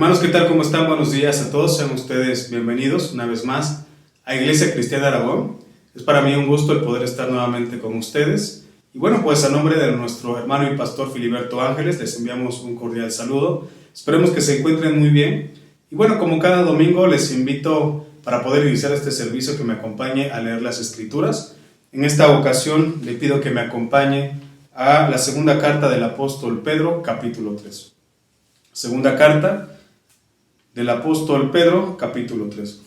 Hermanos, ¿qué tal? ¿Cómo están? Buenos días a todos. Sean ustedes bienvenidos una vez más a Iglesia Cristiana Aragón. Es para mí un gusto el poder estar nuevamente con ustedes. Y bueno, pues a nombre de nuestro hermano y pastor Filiberto Ángeles, les enviamos un cordial saludo. Esperemos que se encuentren muy bien. Y bueno, como cada domingo, les invito para poder iniciar este servicio que me acompañe a leer las Escrituras. En esta ocasión le pido que me acompañe a la segunda carta del apóstol Pedro, capítulo 3. Segunda carta del apóstol Pedro, capítulo 3.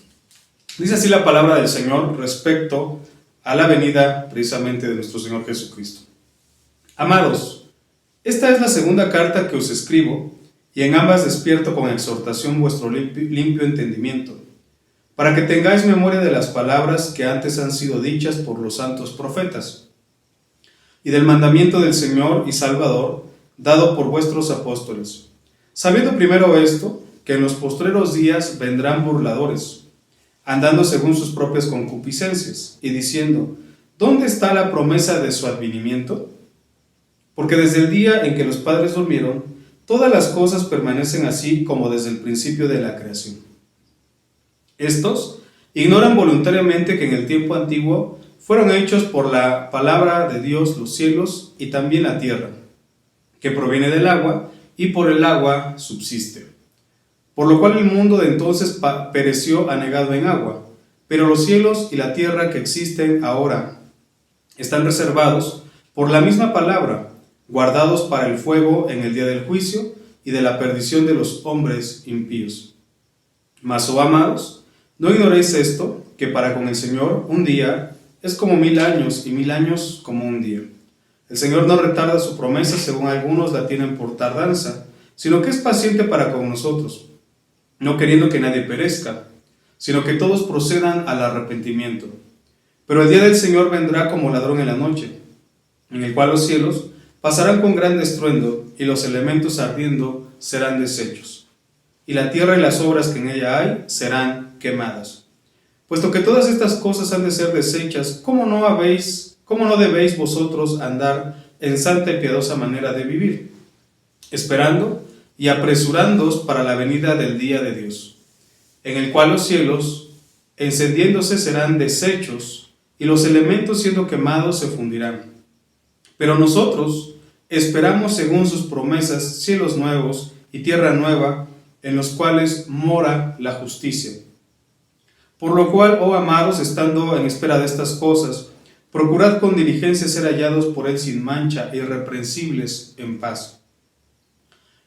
Dice así la palabra del Señor respecto a la venida precisamente de nuestro Señor Jesucristo. Amados, esta es la segunda carta que os escribo, y en ambas despierto con exhortación vuestro limpio entendimiento, para que tengáis memoria de las palabras que antes han sido dichas por los santos profetas, y del mandamiento del Señor y Salvador, dado por vuestros apóstoles. Sabiendo primero esto, que en los postreros días vendrán burladores, andando según sus propias concupiscencias, y diciendo, ¿dónde está la promesa de su advenimiento? Porque desde el día en que los padres durmieron, todas las cosas permanecen así como desde el principio de la creación. Estos ignoran voluntariamente que en el tiempo antiguo fueron hechos por la palabra de Dios los cielos y también la tierra, que proviene del agua y por el agua subsiste. Por lo cual el mundo de entonces pereció anegado en agua, pero los cielos y la tierra que existen ahora están reservados por la misma palabra, guardados para el fuego en el día del juicio y de la perdición de los hombres impíos. Mas, oh amados, no ignoréis esto, que para con el Señor un día es como 1000 años y 1000 años como un día. El Señor no retarda su promesa, según algunos la tienen por tardanza, sino que es paciente para con nosotros, no queriendo que nadie perezca, sino que todos procedan al arrepentimiento. Pero el día del Señor vendrá como ladrón en la noche, en el cual los cielos pasarán con gran estruendo, y los elementos ardiendo serán deshechos, y la tierra y las obras que en ella hay serán quemadas. Puesto que todas estas cosas han de ser deshechas, ¿cómo no debéis vosotros andar en santa y piadosa manera de vivir, esperando y apresurándoos para la venida del día de Dios, en el cual los cielos, encendiéndose, serán deshechos, y los elementos siendo quemados se fundirán? Pero nosotros esperamos según sus promesas cielos nuevos y tierra nueva, en los cuales mora la justicia. Por lo cual, oh amados, estando en espera de estas cosas, procurad con diligencia ser hallados por él sin mancha e irreprensibles en paz.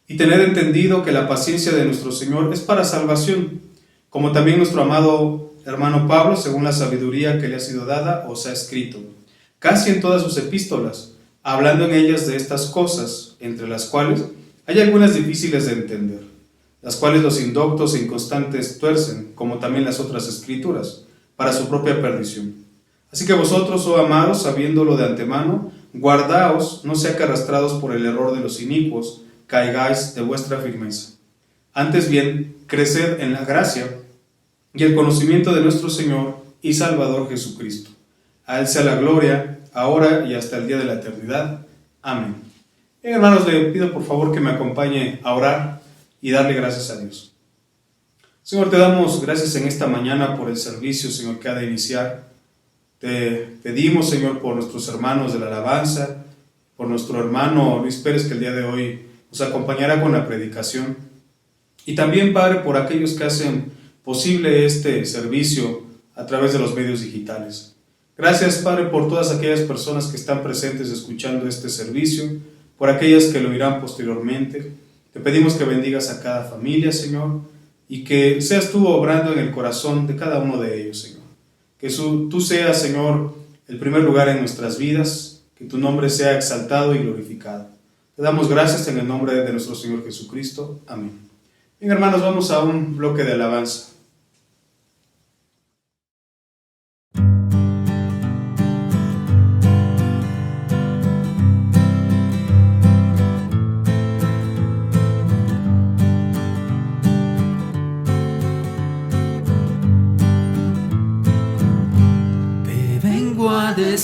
Y tened entendido que la paciencia de nuestro Señor es para salvación, como también nuestro amado hermano Pablo, según la sabiduría que le ha sido dada, os ha escrito, casi en todas sus epístolas, hablando en ellas de estas cosas, entre las cuales hay algunas difíciles de entender, las cuales los indoctos e inconstantes tuercen, como también las otras escrituras, para su propia perdición. Así que vosotros, oh amados, sabiéndolo de antemano, guardaos, no sea que arrastrados por el error de los inicuos, caigáis de vuestra firmeza. Antes bien, creced en la gracia y el conocimiento de nuestro Señor y Salvador Jesucristo. A Él sea la gloria, ahora y hasta el día de la eternidad. Amén. Bien, hermanos, le pido por favor que me acompañe a orar y darle gracias a Dios. Señor, te damos gracias en esta mañana por el servicio, Señor, que ha de iniciar. Te pedimos, Señor, por nuestros hermanos de la alabanza, por nuestro hermano Luis Pérez, que el día de hoy nos acompañará con la predicación. Y también, Padre, por aquellos que hacen posible este servicio a través de los medios digitales. Gracias, Padre, por todas aquellas personas que están presentes escuchando este servicio, por aquellas que lo oirán posteriormente. Te pedimos que bendigas a cada familia, Señor, y que seas tú obrando en el corazón de cada uno de ellos, Señor. Que tú seas, Señor, el primer lugar en nuestras vidas, que tu nombre sea exaltado y glorificado. Te damos gracias en el nombre de nuestro Señor Jesucristo. Amén. Bien, hermanos, vamos a un bloque de alabanza.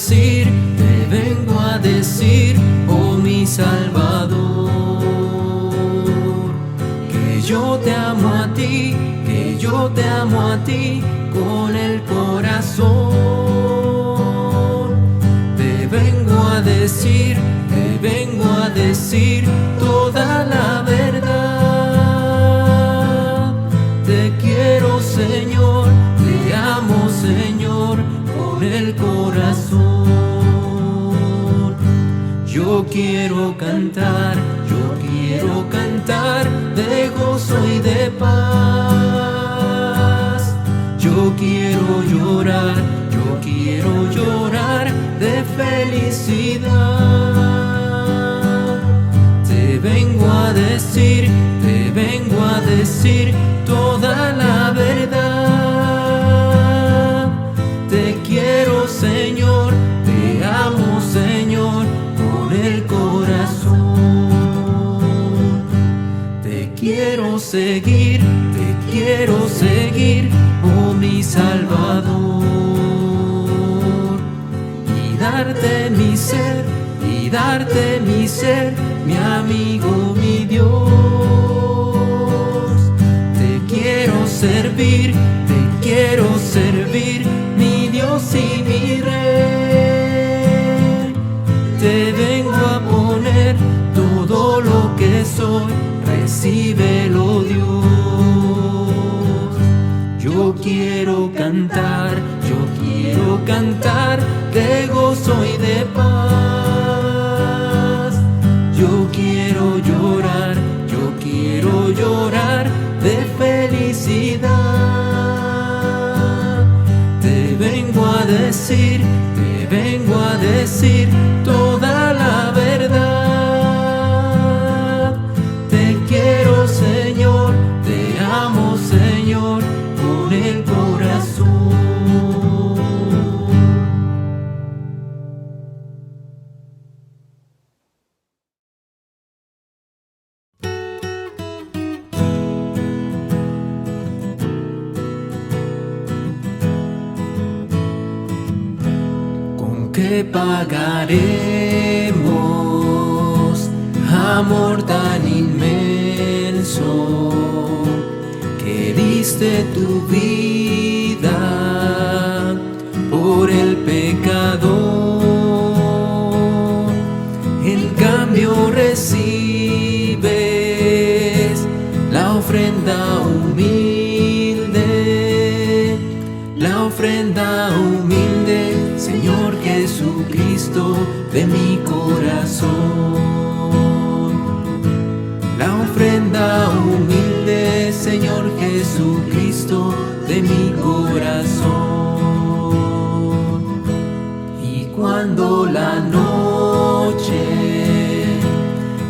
Te vengo a decir, oh mi Salvador, que yo te amo a ti, que yo te amo a ti con el corazón. Te vengo a decir toda la verdad. Te quiero, Señor, te amo, Señor, con el corazón. Yo quiero cantar de gozo y de paz. Yo quiero llorar de felicidad. Te vengo a decir toda la verdad. Te quiero, Señor, te amo, Señor, con el corazón. Te quiero seguir, oh mi Salvador, y darte mi ser, mi amigo, mi Dios. Te quiero servir, mi Dios y mi Rey. Te vengo a poner todo lo que soy, recíbelo, Dios. Yo quiero cantar de gozo y de paz. Yo quiero llorar de felicidad. Te vengo a decir toda la verdad. Te quiero, Señor, te amo, Señor, con el corazón. ¿Con qué pagaremos amor tan inmenso que diste tu vida por el pecador? En cambio recibes la ofrenda humilde, Señor Jesucristo, de mi corazón. La ofrenda humilde, Señor Jesucristo, de mi corazón. Y cuando la noche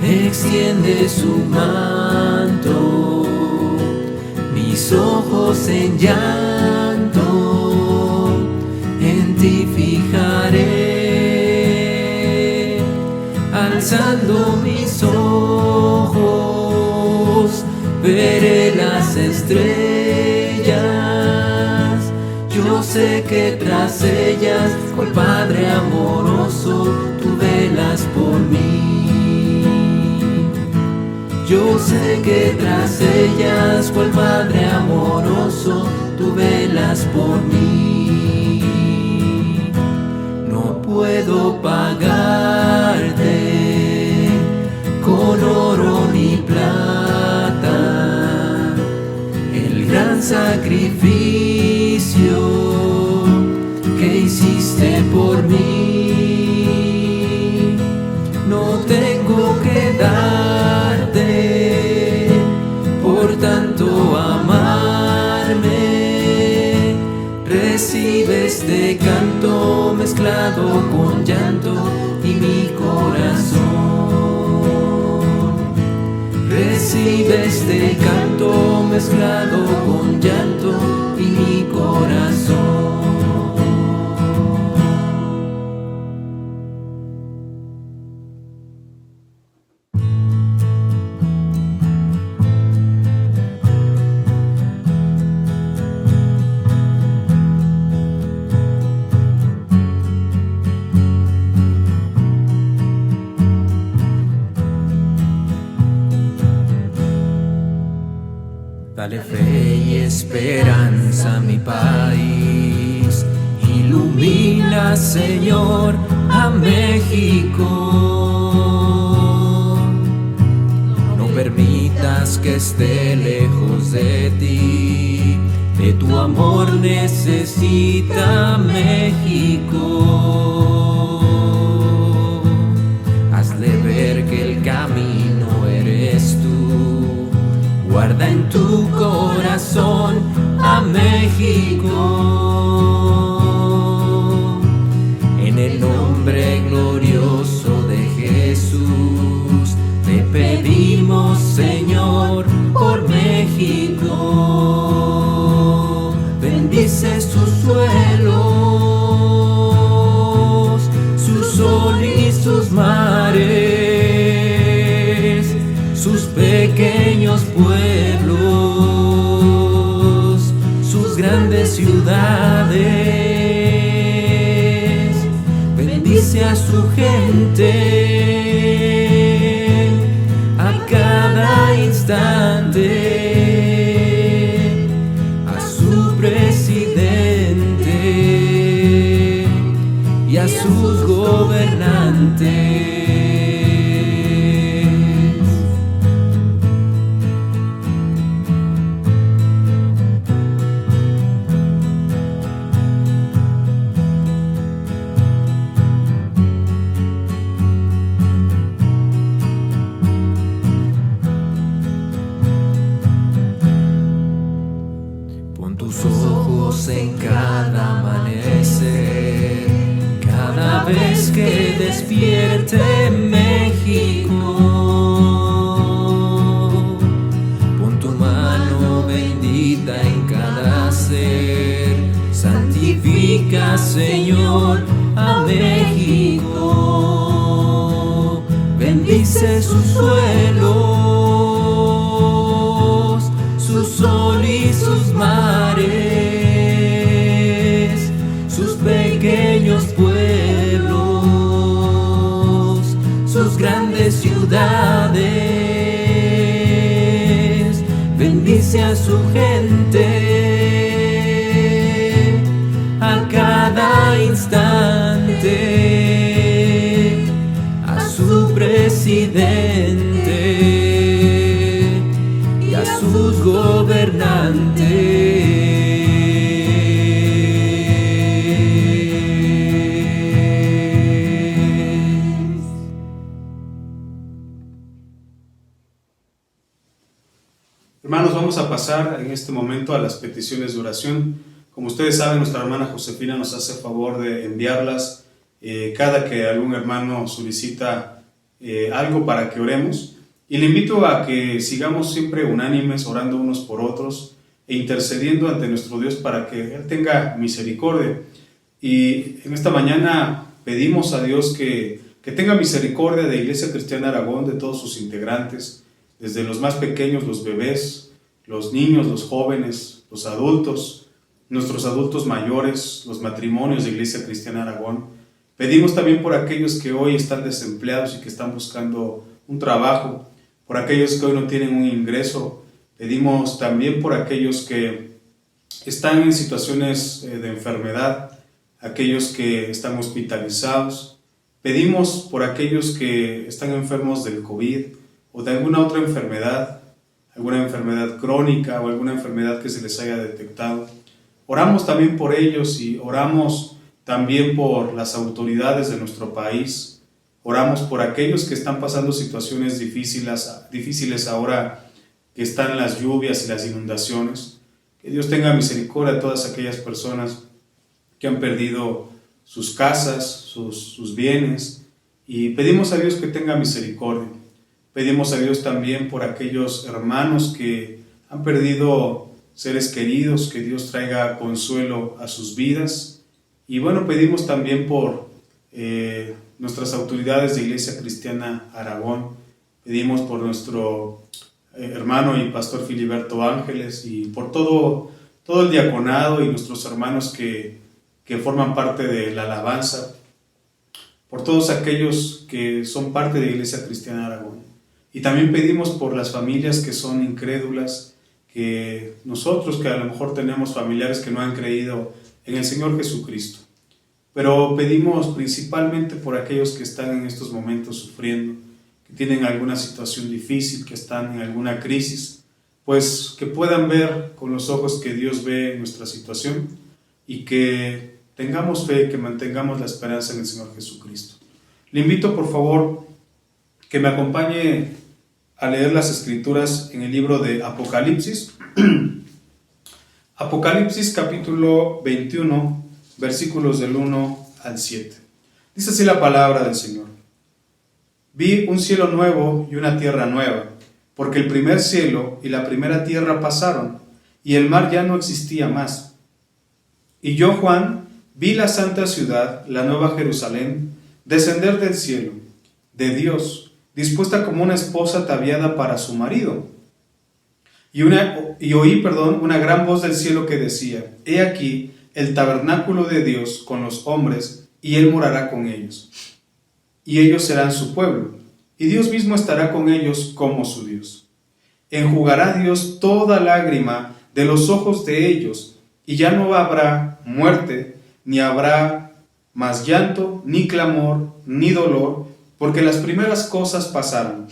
extiende su manto, mis ojos en llanto en ti fijaré, alzando mis ojos veré las estrellas. Yo sé que tras ellas, cual Padre amoroso, tú velas por mí. Yo sé que tras ellas, cual Padre amoroso, tú velas por mí. No puedo pagarte con oro ni plata el gran sacrificio que hiciste por mí. No tengo que darte por tanto amarme. Recibe este canto mezclado con llanto y mi corazón. Recibe este canto mezclado con llanto y mi corazón. Dale fe y esperanza a mi país. Ilumina, Señor, a México. No permitas que esté lejos de ti. De tu amor necesita México. Hazle ver que el camino eres tú. Guarda en tu corazón a México. En el nombre glorioso de Jesús, te pedimos, Señor, por México. Bendice sus suelos, su sol y sus mares, sus pequeños pueblos, sus grandes ciudades. Bendice a su gente a cada instante, a su presidente y a sus gobernantes. Pon tus ojos en cada amanecer, cada vez que despierte México. Pon tu mano bendita en cada ser, santifica, Señor, a México. Bendice sus suelos, su sol y sus mares, sus pequeños pueblos, sus grandes ciudades. Bendice a su gente a cada instante, a su presidente y a sus gobernantes. Hermanos, vamos a pasar en este momento a las peticiones de oración. Como ustedes saben, nuestra hermana Josefina nos hace favor de enviarlas cada que algún hermano solicita algo para que oremos. Y le invito a que sigamos siempre unánimes, orando unos por otros e intercediendo ante nuestro Dios para que Él tenga misericordia. Y en esta mañana pedimos a Dios que tenga misericordia de Iglesia Cristiana Aragón, de todos sus integrantes, desde los más pequeños, los bebés, los niños, los jóvenes, los adultos, nuestros adultos mayores, los matrimonios de Iglesia Cristiana Aragón. Pedimos también por aquellos que hoy están desempleados y que están buscando un trabajo, por aquellos que hoy no tienen un ingreso. Pedimos también por aquellos que están en situaciones de enfermedad, aquellos que están hospitalizados. Pedimos por aquellos que están enfermos del COVID o de alguna otra enfermedad, alguna enfermedad crónica o alguna enfermedad que se les haya detectado. Oramos también por ellos y oramos también por las autoridades de nuestro país. Oramos por aquellos que están pasando situaciones difíciles ahora que están las lluvias y las inundaciones. Que Dios tenga misericordia de todas aquellas personas que han perdido sus casas, sus bienes, y pedimos a Dios que tenga misericordia. Pedimos a Dios también por aquellos hermanos que han perdido seres queridos, que Dios traiga consuelo a sus vidas. Y bueno, pedimos también por nuestras autoridades de Iglesia Cristiana Aragón. Pedimos por nuestro hermano y pastor Filiberto Ángeles y por todo el diaconado y nuestros hermanos que forman parte de la alabanza, por todos aquellos que son parte de Iglesia Cristiana Aragón. Y también pedimos por las familias que son incrédulas, que nosotros que a lo mejor tenemos familiares que no han creído en el Señor Jesucristo. Pero pedimos principalmente por aquellos que están en estos momentos sufriendo, que tienen alguna situación difícil, que están en alguna crisis, pues que puedan ver con los ojos que Dios ve nuestra situación y que tengamos fe, que mantengamos la esperanza en el Señor Jesucristo. Le invito por favor que me acompañe a leer las Escrituras en el libro de Apocalipsis. Apocalipsis capítulo 21, versículos del 1 al 7. Dice así la palabra del Señor. Vi un cielo nuevo y una tierra nueva, porque el primer cielo y la primera tierra pasaron, y el mar ya no existía más. Y yo, Juan, vi la santa ciudad, la nueva Jerusalén, descender del cielo, de Dios, dispuesta como una esposa ataviada para su marido. Y oí una gran voz del cielo que decía: He aquí el tabernáculo de Dios con los hombres, y Él morará con ellos. Y ellos serán su pueblo, y Dios mismo estará con ellos como su Dios. Enjugará Dios toda lágrima de los ojos de ellos, y ya no habrá muerte, ni habrá más llanto, ni clamor, ni dolor, porque las primeras cosas pasaron.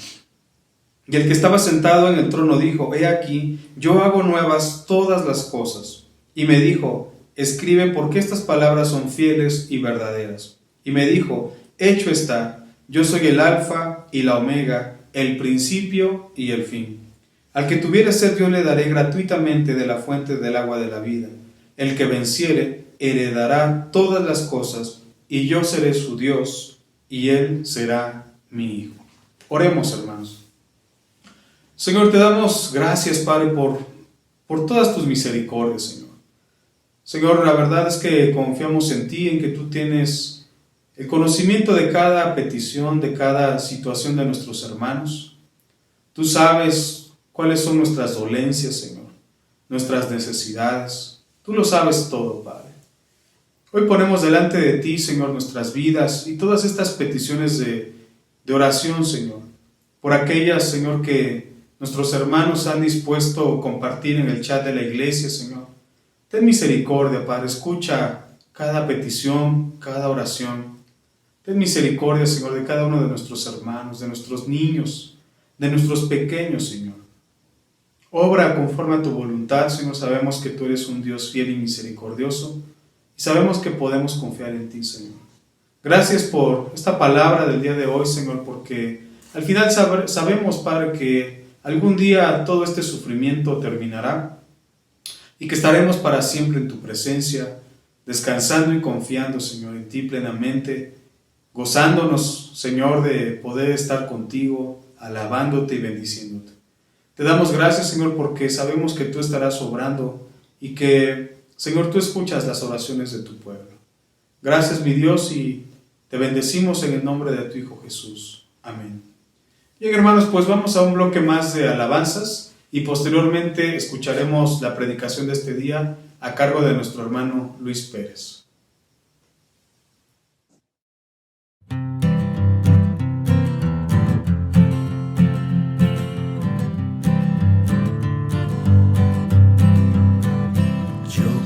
Y el que estaba sentado en el trono dijo: He aquí, yo hago nuevas todas las cosas. Y me dijo: Escribe, porque estas palabras son fieles y verdaderas. Y me dijo: Hecho está, yo soy el Alfa y la Omega, el principio y el fin. Al que tuviere sed yo le daré gratuitamente de la fuente del agua de la vida. El que venciere heredará todas las cosas, y yo seré su Dios, y él será mi hijo. Oremos, hermanos. Señor, te damos gracias, Padre, por todas tus misericordias, Señor. Señor, la verdad es que confiamos en ti, en que tú tienes el conocimiento de cada petición, de cada situación de nuestros hermanos. Tú sabes cuáles son nuestras dolencias, Señor, nuestras necesidades. Tú lo sabes todo, Padre. Hoy ponemos delante de ti, Señor, nuestras vidas y todas estas peticiones de oración, Señor, por aquellas, Señor, que nuestros hermanos han dispuesto a compartir en el chat de la iglesia, Señor. Ten misericordia, Padre, escucha cada petición, cada oración. Ten misericordia, Señor, de cada uno de nuestros hermanos, de nuestros niños, de nuestros pequeños, Señor. Obra conforme a tu voluntad, Señor. Sabemos que tú eres un Dios fiel y misericordioso y sabemos que podemos confiar en ti, Señor. Gracias por esta palabra del día de hoy, Señor, porque al final sabemos, Padre, que algún día todo este sufrimiento terminará y que estaremos para siempre en tu presencia, descansando y confiando, Señor, en ti plenamente, gozándonos, Señor, de poder estar contigo, alabándote y bendiciéndote. Te damos gracias, Señor, porque sabemos que tú estarás obrando y que, Señor, tú escuchas las oraciones de tu pueblo. Gracias, mi Dios, y te bendecimos en el nombre de tu Hijo Jesús. Amén. Bien, hermanos, pues vamos a un bloque más de alabanzas y posteriormente escucharemos la predicación de este día a cargo de nuestro hermano Luis Pérez.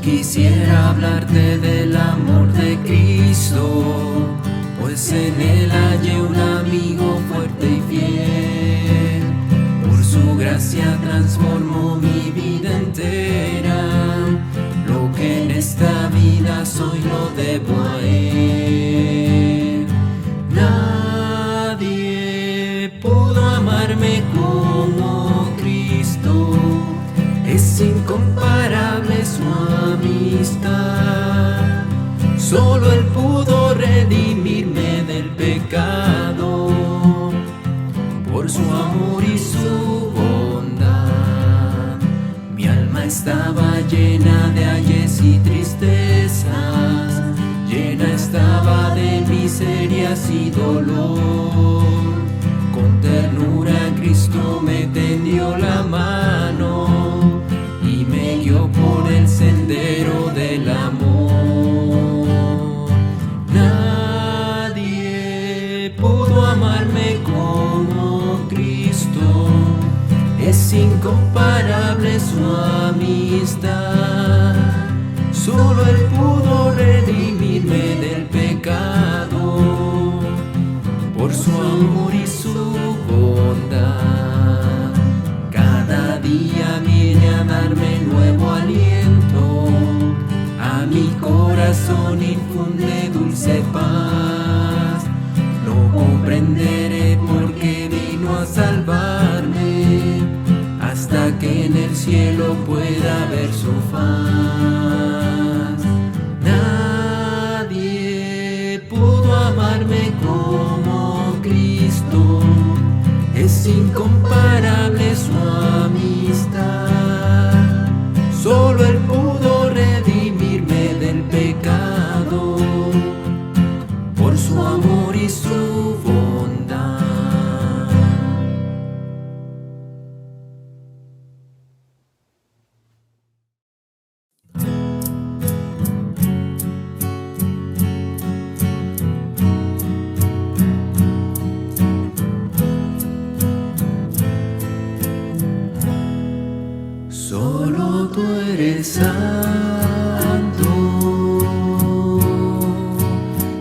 Quisiera hablarte del amor de Cristo, pues en Él hallé un amigo fuerte y fiel. Por su gracia transformó mi vida entera. Lo que en esta vida soy lo debo a Él. Nadie pudo amarme como Cristo. Es incomparable su amistad. Solo Él pudo redimirme del pecado. Por su amor y su bondad, mi alma estaba llena de ayes y tristezas. Llena estaba de miserias y dolor. Con ternura Cristo me tendió la mano y me guió por el sendero del amor. Nadie pudo amarme como Cristo. Es incomparable incomparable su amistad. Solo Él pudo redimirme del pecado, por su amor y su bondad. Cada día viene a darme nuevo aliento, a mi corazón infunde dulce paz. No comprenderé por qué vino a salvarme, hasta que en el cielo pueda ver su faz. Nadie pudo amarme como Cristo, es incomparable su amistad. Solo Él pudo redimirme del pecado, por su amor y su bondad. Solo tú eres santo,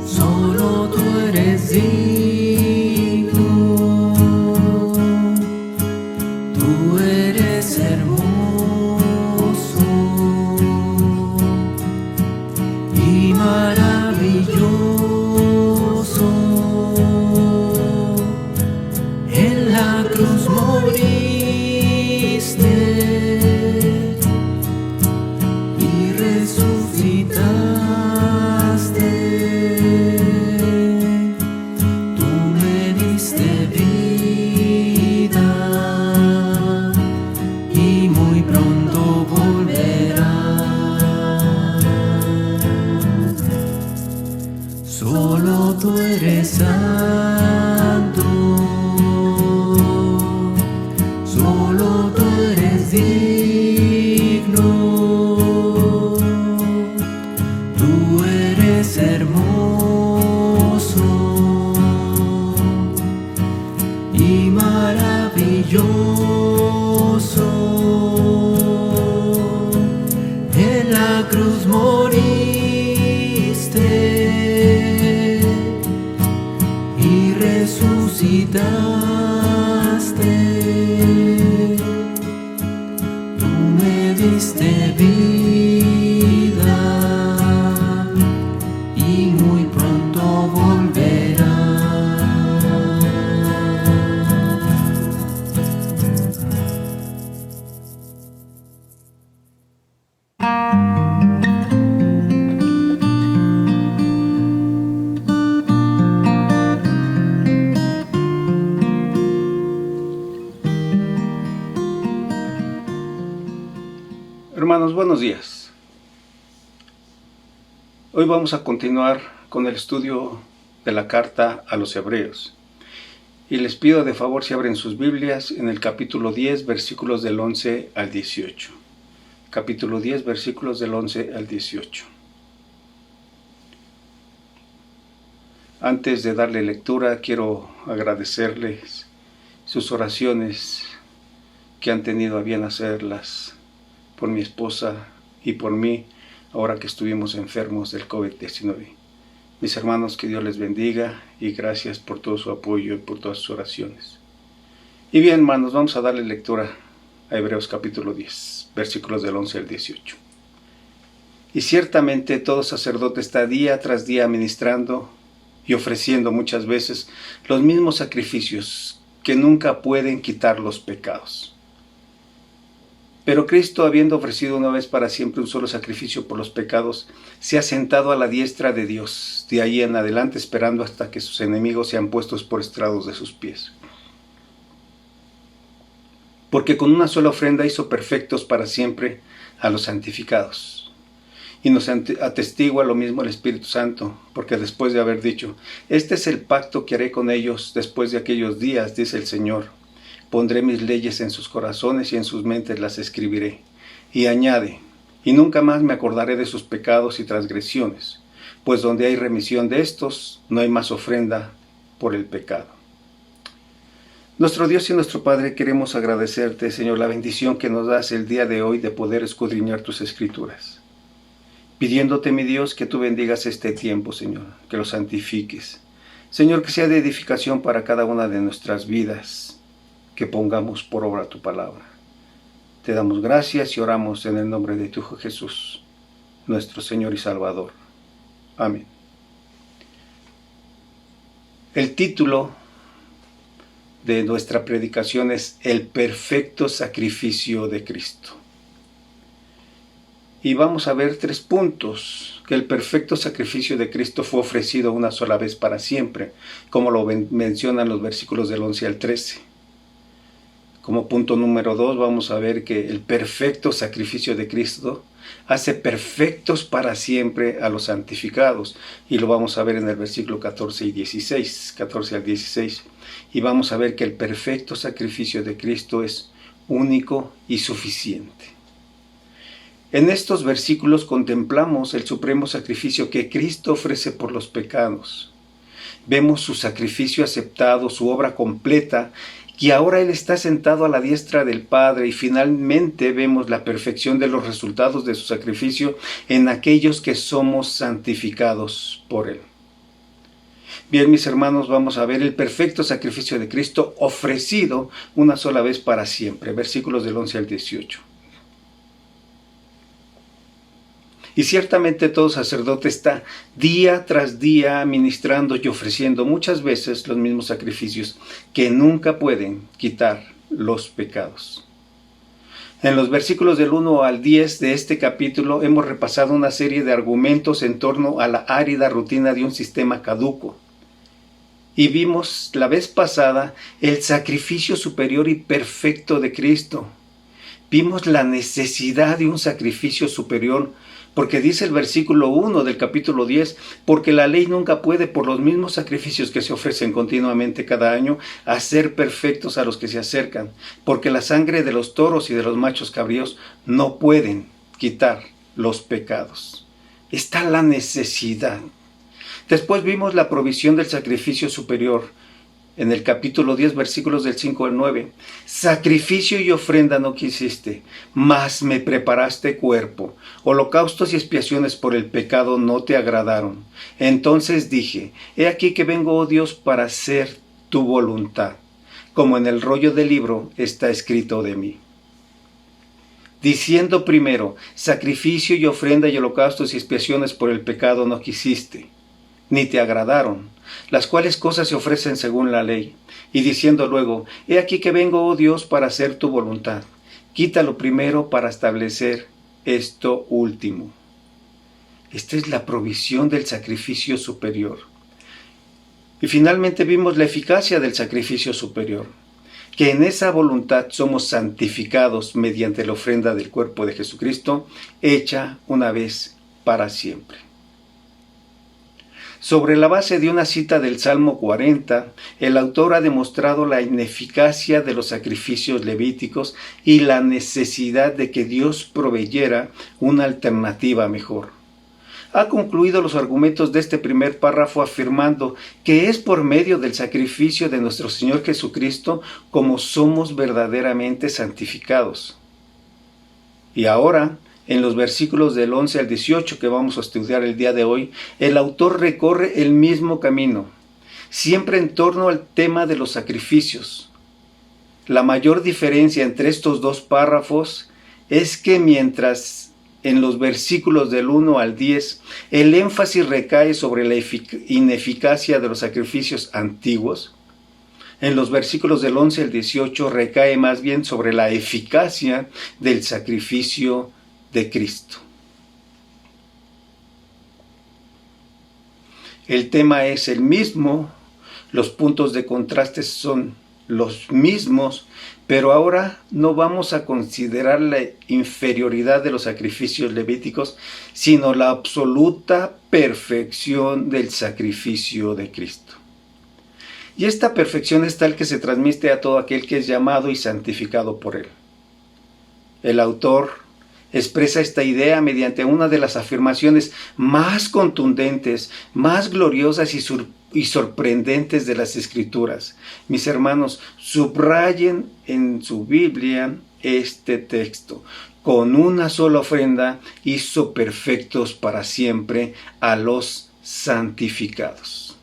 solo tú eres digno, tú eres hermoso y maravilloso. En la cruz moriste y resucitaste, tú me diste vida y muy pronto volverás. Solo tú eres santo, solo tú eres digno, tú eres hermoso y maravilloso. En la cruz moriste y resucitaste, tú me diste vida y muy pronto volverás. Hermanos, buenos días. Hoy vamos a continuar con el estudio de la carta a los Hebreos. Y les pido de favor si abren sus Biblias en el capítulo 10, versículos del 11 al 18. Capítulo 10, versículos del 11 al 18. Antes de darle lectura, quiero agradecerles sus oraciones que han tenido a bien hacerlas por mi esposa y por mí, ahora que estuvimos enfermos del COVID-19. Mis hermanos, que Dios les bendiga y gracias por todo su apoyo y por todas sus oraciones. Y bien, hermanos, vamos a darle lectura a Hebreos capítulo 10, versículos del 11 al 18. Y ciertamente todo sacerdote está día tras día ministrando y ofreciendo muchas veces los mismos sacrificios que nunca pueden quitar los pecados. Pero Cristo, habiendo ofrecido una vez para siempre un solo sacrificio por los pecados, se ha sentado a la diestra de Dios, de ahí en adelante esperando hasta que sus enemigos sean puestos por estrados de sus pies. Porque con una sola ofrenda hizo perfectos para siempre a los santificados. Y nos atestigua lo mismo el Espíritu Santo, porque después de haber dicho, este es el pacto que haré con ellos después de aquellos días, dice el Señor. Pondré mis leyes en sus corazones y en sus mentes las escribiré. Y añade, y nunca más me acordaré de sus pecados y transgresiones, pues donde hay remisión de estos, no hay más ofrenda por el pecado. Nuestro Dios y nuestro Padre, queremos agradecerte, Señor, la bendición que nos das el día de hoy de poder escudriñar tus escrituras. Pidiéndote, mi Dios, que tú bendigas este tiempo, Señor, que lo santifiques. Señor, que sea de edificación para cada una de nuestras vidas, que pongamos por obra tu palabra. Te damos gracias y oramos en el nombre de tu Hijo Jesús, nuestro Señor y Salvador. Amén. El título de nuestra predicación es El perfecto sacrificio de Cristo. Y vamos a ver 3 puntos, que el perfecto sacrificio de Cristo fue ofrecido una sola vez para siempre, como lo mencionan los versículos del 11 al 13. Como punto número 2 vamos a ver que el perfecto sacrificio de Cristo hace perfectos para siempre a los santificados, y lo vamos a ver en el versículo 14 al 16, y vamos a ver que el perfecto sacrificio de Cristo es único y suficiente. En estos versículos contemplamos el supremo sacrificio que Cristo ofrece por los pecados. Vemos su sacrificio aceptado, su obra completa, y ahora Él está sentado a la diestra del Padre, y finalmente vemos la perfección de los resultados de su sacrificio en aquellos que somos santificados por Él. Bien, mis hermanos, vamos a ver el perfecto sacrificio de Cristo ofrecido una sola vez para siempre. Versículos del 11 al 18. Y ciertamente todo sacerdote está día tras día ministrando y ofreciendo muchas veces los mismos sacrificios que nunca pueden quitar los pecados. En los versículos del 1 al 10 de este capítulo hemos repasado una serie de argumentos en torno a la árida rutina de un sistema caduco. Y vimos la vez pasada el sacrificio superior y perfecto de Cristo. Vimos la necesidad de un sacrificio superior, porque dice el versículo 1 del capítulo 10, porque la ley nunca puede, por los mismos sacrificios que se ofrecen continuamente cada año, hacer perfectos a los que se acercan, porque la sangre de los toros y de los machos cabríos no pueden quitar los pecados. Está la necesidad. Después vimos la provisión del sacrificio superior. En el capítulo 10, versículos del 5 al 9, sacrificio y ofrenda no quisiste, mas me preparaste cuerpo. Holocaustos y expiaciones por el pecado no te agradaron. Entonces dije, he aquí que vengo, oh Dios, para hacer tu voluntad, como en el rollo del libro está escrito de mí. Diciendo primero, sacrificio y ofrenda y holocaustos y expiaciones por el pecado no quisiste, ni te agradaron, las cuales cosas se ofrecen según la ley, y diciendo luego, he aquí que vengo, oh Dios, para hacer tu voluntad. Quítalo primero para establecer esto último. Esta es la provisión del sacrificio superior. Y finalmente vimos la eficacia del sacrificio superior, que en esa voluntad somos santificados mediante la ofrenda del cuerpo de Jesucristo, hecha una vez para siempre. Sobre la base de una cita del Salmo 40, el autor ha demostrado la ineficacia de los sacrificios levíticos y la necesidad de que Dios proveyera una alternativa mejor. Ha concluido los argumentos de este primer párrafo afirmando que es por medio del sacrificio de nuestro Señor Jesucristo como somos verdaderamente santificados. Y ahora, en los versículos del 11 al 18 que vamos a estudiar el día de hoy, el autor recorre el mismo camino, siempre en torno al tema de los sacrificios. La mayor diferencia entre estos 2 párrafos es que mientras en los versículos del 1 al 10 el énfasis recae sobre la ineficacia de los sacrificios antiguos, en los versículos del 11 al 18 recae más bien sobre la eficacia del sacrificio de Cristo. El tema es el mismo, los puntos de contraste son los mismos, pero ahora no vamos a considerar la inferioridad de los sacrificios levíticos, sino la absoluta perfección del sacrificio de Cristo. Y esta perfección es tal que se transmite a todo aquel que es llamado y santificado por Él. El autor expresa esta idea mediante una de las afirmaciones más contundentes, más gloriosas y sorprendentes de las Escrituras. Mis hermanos, subrayen en su Biblia este texto. Con una sola ofrenda hizo perfectos para siempre a los santificados.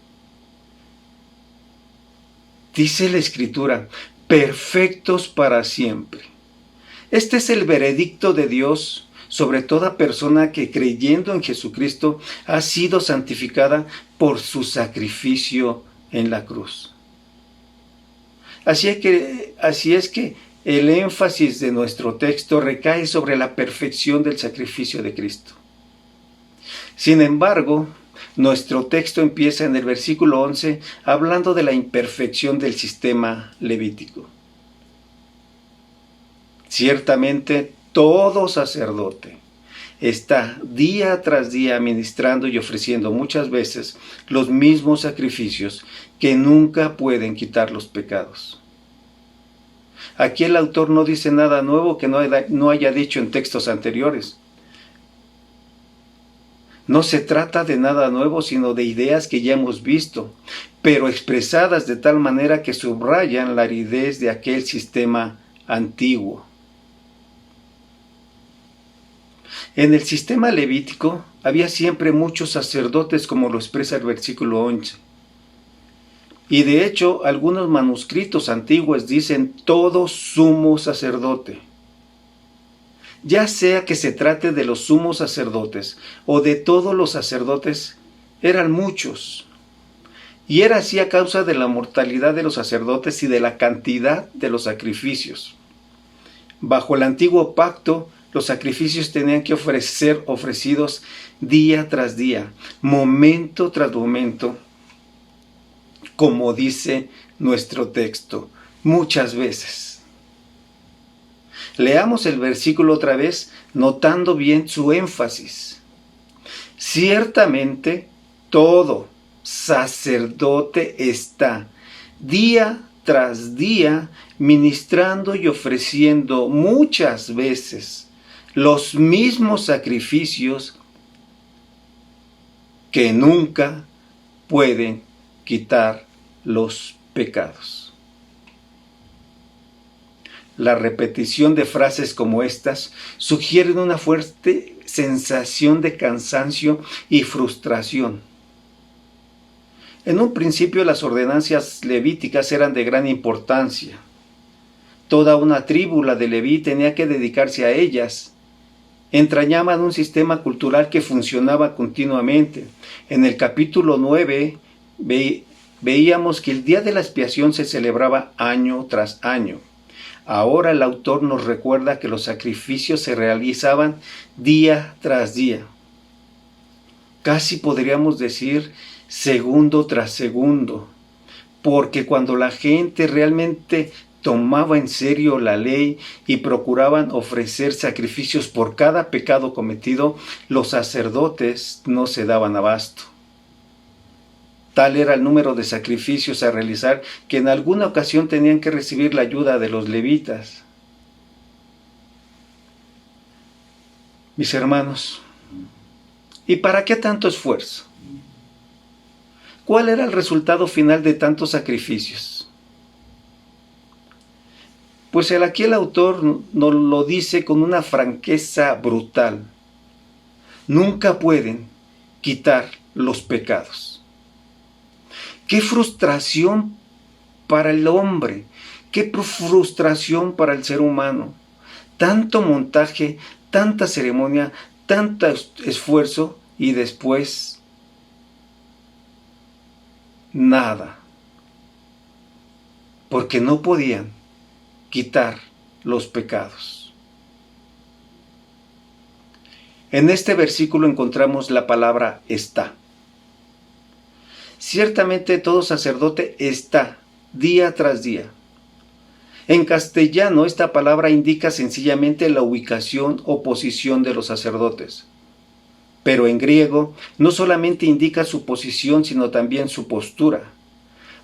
Dice la Escritura, perfectos para siempre. Este es el veredicto de Dios sobre toda persona que, creyendo en Jesucristo, ha sido santificada por su sacrificio en la cruz. Así es que el énfasis de nuestro texto recae sobre la perfección del sacrificio de Cristo. Sin embargo, nuestro texto empieza en el versículo 11 hablando de la imperfección del sistema levítico. Ciertamente, todo sacerdote está día tras día ministrando y ofreciendo muchas veces los mismos sacrificios que nunca pueden quitar los pecados. Aquí el autor no dice nada nuevo que no haya dicho en textos anteriores. No se trata de nada nuevo, sino de ideas que ya hemos visto, pero expresadas de tal manera que subrayan la aridez de aquel sistema antiguo. En el sistema levítico había siempre muchos sacerdotes, como lo expresa el versículo 11. Y de hecho, algunos manuscritos antiguos dicen todo sumo sacerdote. Ya sea que se trate de los sumos sacerdotes o de todos los sacerdotes, eran muchos. Y era así a causa de la mortalidad de los sacerdotes y de la cantidad de los sacrificios. Bajo el antiguo pacto, los sacrificios tenían que ser ofrecidos día tras día, momento tras momento, como dice nuestro texto, muchas veces. Leamos el versículo otra vez, notando bien su énfasis. Ciertamente, todo sacerdote está día tras día ministrando y ofreciendo muchas veces los mismos sacrificios que nunca pueden quitar los pecados. La repetición de frases como estas sugieren una fuerte sensación de cansancio y frustración. En un principio las ordenanzas levíticas eran de gran importancia. Toda una tribu, la de Leví, tenía que dedicarse a ellas. Entrañaban un sistema cultural que funcionaba continuamente. En el capítulo 9 veíamos que el día de la expiación se celebraba año tras año. Ahora el autor nos recuerda que los sacrificios se realizaban día tras día. Casi podríamos decir segundo tras segundo, porque cuando la gente realmente tomaba en serio la ley y procuraban ofrecer sacrificios por cada pecado cometido, los sacerdotes no se daban abasto. Tal era el número de sacrificios a realizar que en alguna ocasión tenían que recibir la ayuda de los levitas. Mis hermanos, ¿y para qué tanto esfuerzo? ¿Cuál era el resultado final de tantos sacrificios? Pues aquí el autor nos lo dice con una franqueza brutal. Nunca pueden quitar los pecados. ¡Qué frustración para el hombre! ¡Qué frustración para el ser humano! Tanto montaje, tanta ceremonia, tanto esfuerzo y después nada. Porque no podían quitar los pecados. En este versículo encontramos la palabra está. Ciertamente todo sacerdote está día tras día. En castellano esta palabra indica sencillamente la ubicación o posición de los sacerdotes. Pero en griego no solamente indica su posición, sino también su postura.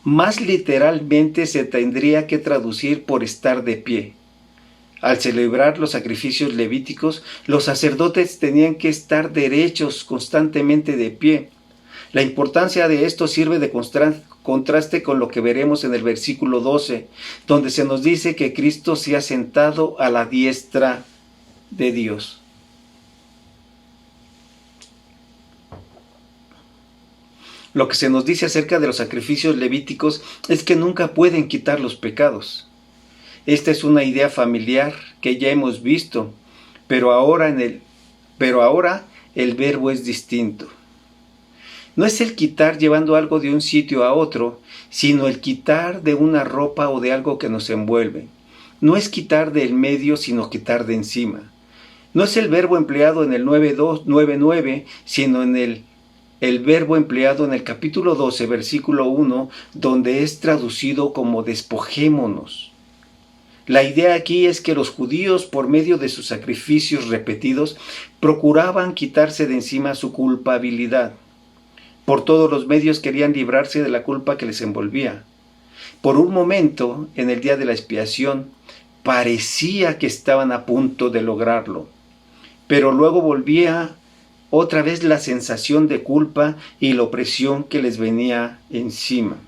Más literalmente se tendría que traducir por estar de pie. Al celebrar los sacrificios levíticos, los sacerdotes tenían que estar derechos constantemente de pie. La importancia de esto sirve de contraste con lo que veremos en el versículo 12, donde se nos dice que Cristo se ha sentado a la diestra de Dios. Lo que se nos dice acerca de los sacrificios levíticos es que nunca pueden quitar los pecados. Esta es una idea familiar que ya hemos visto, pero ahora el verbo es distinto. No es el quitar llevando algo de un sitio a otro, sino el quitar de una ropa o de algo que nos envuelve. No es quitar del medio, sino quitar de encima. No es el verbo empleado en el 9:9, sino en el verbo empleado en el capítulo 12, versículo 1, donde es traducido como despojémonos. La idea aquí es que los judíos, por medio de sus sacrificios repetidos, procuraban quitarse de encima su culpabilidad. Por todos los medios querían librarse de la culpa que les envolvía. Por un momento, en el día de la expiación, parecía que estaban a punto de lograrlo, pero luego volvía otra vez la sensación de culpa y la opresión que les venía encima.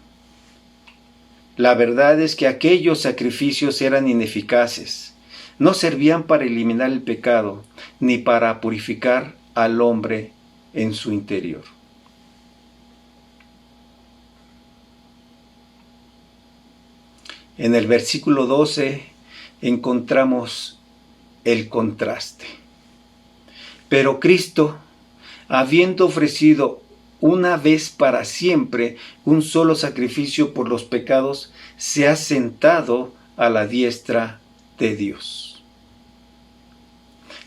La verdad es que aquellos sacrificios eran ineficaces, no servían para eliminar el pecado, ni para purificar al hombre en su interior. En el versículo 12 encontramos el contraste. Pero Cristo, habiendo ofrecido una vez para siempre un solo sacrificio por los pecados, se ha sentado a la diestra de Dios.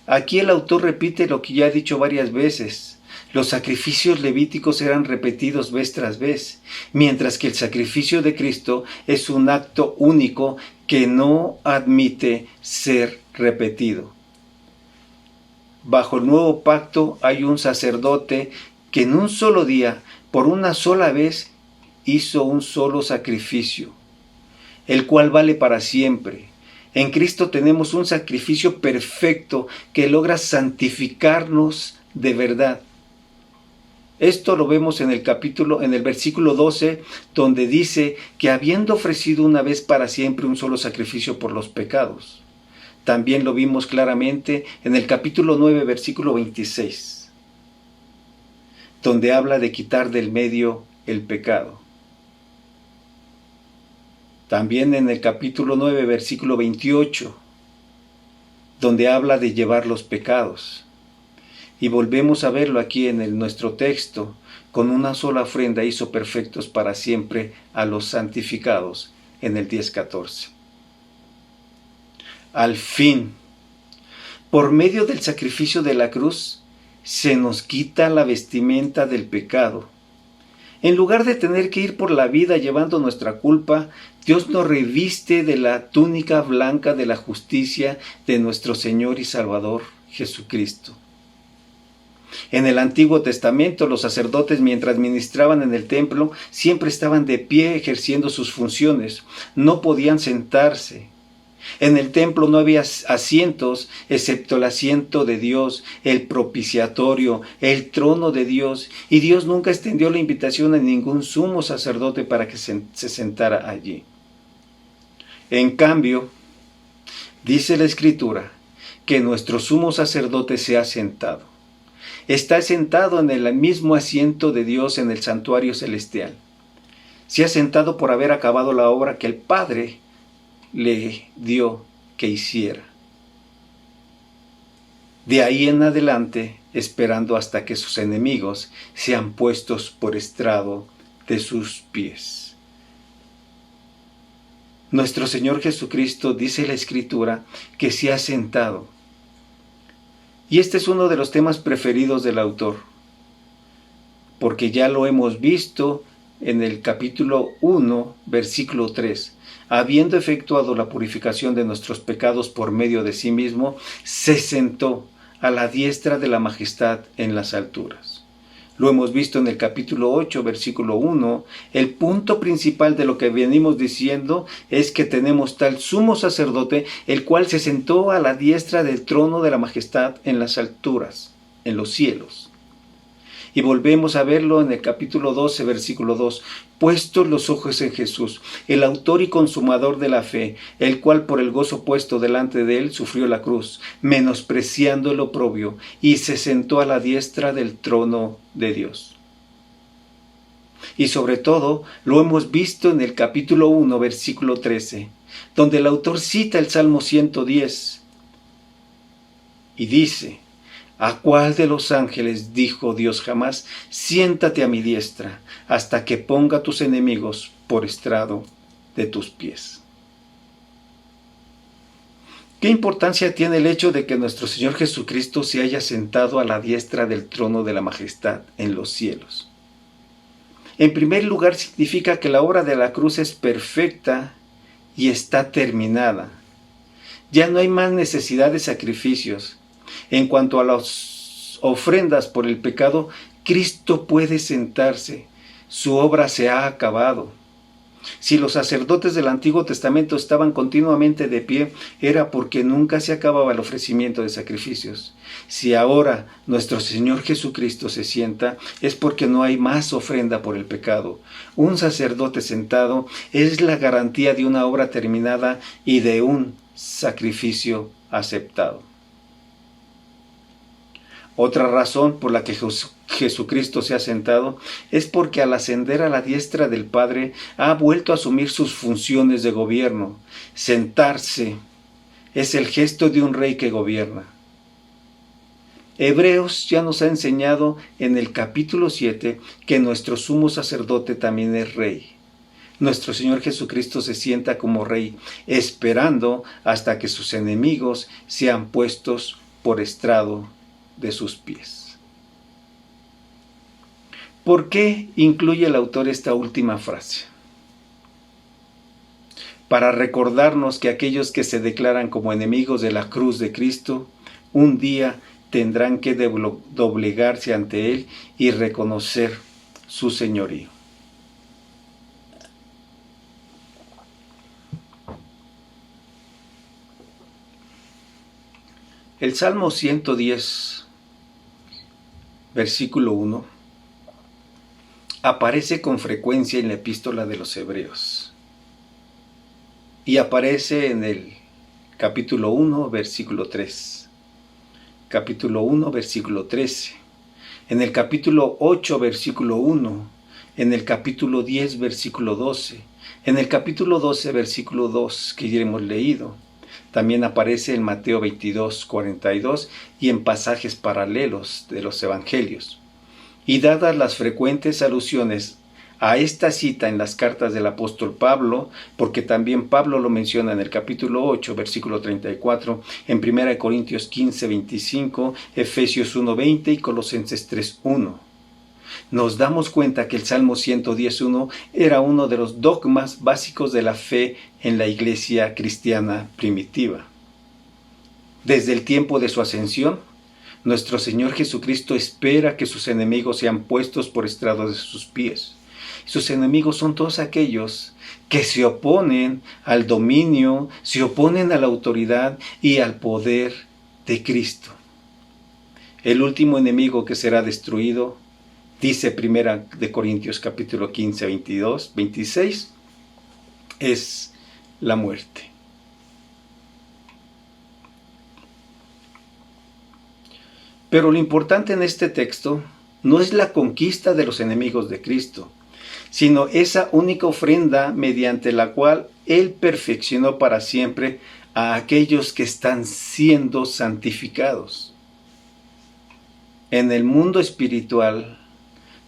Aquí el autor repite lo que ya ha dicho varias veces. Los sacrificios levíticos eran repetidos vez tras vez, mientras que el sacrificio de Cristo es un acto único que no admite ser repetido. Bajo el nuevo pacto hay un sacerdote que en un solo día, por una sola vez, hizo un solo sacrificio, el cual vale para siempre. En Cristo tenemos un sacrificio perfecto que logra santificarnos de verdad. Esto lo vemos en el versículo 12, donde dice que habiendo ofrecido una vez para siempre un solo sacrificio por los pecados. También lo vimos claramente en el capítulo 9, versículo 26. Donde habla de quitar del medio el pecado. También en el capítulo 9, versículo 28, donde habla de llevar los pecados. Y volvemos a verlo aquí en nuestro texto, con una sola ofrenda hizo perfectos para siempre a los santificados, en el 10:14. Al fin, por medio del sacrificio de la cruz, se nos quita la vestimenta del pecado. En lugar de tener que ir por la vida llevando nuestra culpa, Dios nos reviste de la túnica blanca de la justicia de nuestro Señor y Salvador Jesucristo. En el Antiguo Testamento, los sacerdotes, mientras ministraban en el templo, siempre estaban de pie ejerciendo sus funciones. No podían sentarse. En el templo no había asientos excepto el asiento de Dios, el propiciatorio, el trono de Dios, y Dios nunca extendió la invitación a ningún sumo sacerdote para que se sentara allí. En cambio, dice la Escritura que nuestro sumo sacerdote se ha sentado. Está sentado en el mismo asiento de Dios en el santuario celestial. Se ha sentado por haber acabado la obra que el Padre le dio que hiciera. De ahí en adelante, esperando hasta que sus enemigos sean puestos por estrado de sus pies. Nuestro Señor Jesucristo, dice la Escritura, que se ha sentado. Y este es uno de los temas preferidos del autor, porque ya lo hemos visto en el capítulo 1, versículo 3. Habiendo efectuado la purificación de nuestros pecados por medio de sí mismo, se sentó a la diestra de la majestad en las alturas. Lo hemos visto en el capítulo 8, versículo 1. El punto principal de lo que venimos diciendo es que tenemos tal sumo sacerdote, el cual se sentó a la diestra del trono de la majestad en las alturas, en los cielos. Y volvemos a verlo en el capítulo 12, versículo 2. Puestos los ojos en Jesús, el autor y consumador de la fe, el cual por el gozo puesto delante de él sufrió la cruz, menospreciando el oprobio, y se sentó a la diestra del trono de Dios. Y sobre todo, lo hemos visto en el capítulo 1, versículo 13, donde el autor cita el Salmo 110 y dice: ¿A cuál de los ángeles dijo Dios jamás: siéntate a mi diestra, hasta que ponga tus enemigos por estrado de tus pies? ¿Qué importancia tiene el hecho de que nuestro Señor Jesucristo se haya sentado a la diestra del trono de la majestad en los cielos? En primer lugar, significa que la obra de la cruz es perfecta y está terminada. Ya no hay más necesidad de sacrificios. En cuanto a las ofrendas por el pecado, Cristo puede sentarse. Su obra se ha acabado. Si los sacerdotes del Antiguo Testamento estaban continuamente de pie, era porque nunca se acababa el ofrecimiento de sacrificios. Si ahora nuestro Señor Jesucristo se sienta, es porque no hay más ofrenda por el pecado. Un sacerdote sentado es la garantía de una obra terminada y de un sacrificio aceptado. Otra razón por la que Jesucristo se ha sentado es porque al ascender a la diestra del Padre ha vuelto a asumir sus funciones de gobierno. Sentarse es el gesto de un rey que gobierna. Hebreos ya nos ha enseñado en el capítulo 7 que nuestro sumo sacerdote también es rey. Nuestro Señor Jesucristo se sienta como rey, esperando hasta que sus enemigos sean puestos por estrado de sus pies. ¿Por qué incluye el autor esta última frase? Para recordarnos que aquellos que se declaran como enemigos de la cruz de Cristo, un día tendrán que doblegarse ante Él y reconocer su señorío. El Salmo 110, versículo 1, aparece con frecuencia en la epístola de los Hebreos y aparece en el capítulo 1, versículo 3, capítulo 1, versículo 13, en el capítulo 8, versículo 1, en el capítulo 10, versículo 12, en el capítulo 12, versículo 2, que ya hemos leído. También aparece en Mateo 22, 42 y en pasajes paralelos de los evangelios. Y dadas las frecuentes alusiones a esta cita en las cartas del apóstol Pablo, porque también Pablo lo menciona en el capítulo 8, versículo 34, en 1 Corintios 15, 25, Efesios 1, 20 y Colosenses 3, 1. Nos damos cuenta que el Salmo 110.1 era uno de los dogmas básicos de la fe en la iglesia cristiana primitiva. Desde el tiempo de su ascensión, nuestro Señor Jesucristo espera que sus enemigos sean puestos por estrado de sus pies. Sus enemigos son todos aquellos que se oponen al dominio, se oponen a la autoridad y al poder de Cristo. El último enemigo que será destruido, dice 1 Corintios capítulo 15, 22, 26, es la muerte. Pero lo importante en este texto no es la conquista de los enemigos de Cristo, sino esa única ofrenda mediante la cual Él perfeccionó para siempre a aquellos que están siendo santificados. En el mundo espiritual,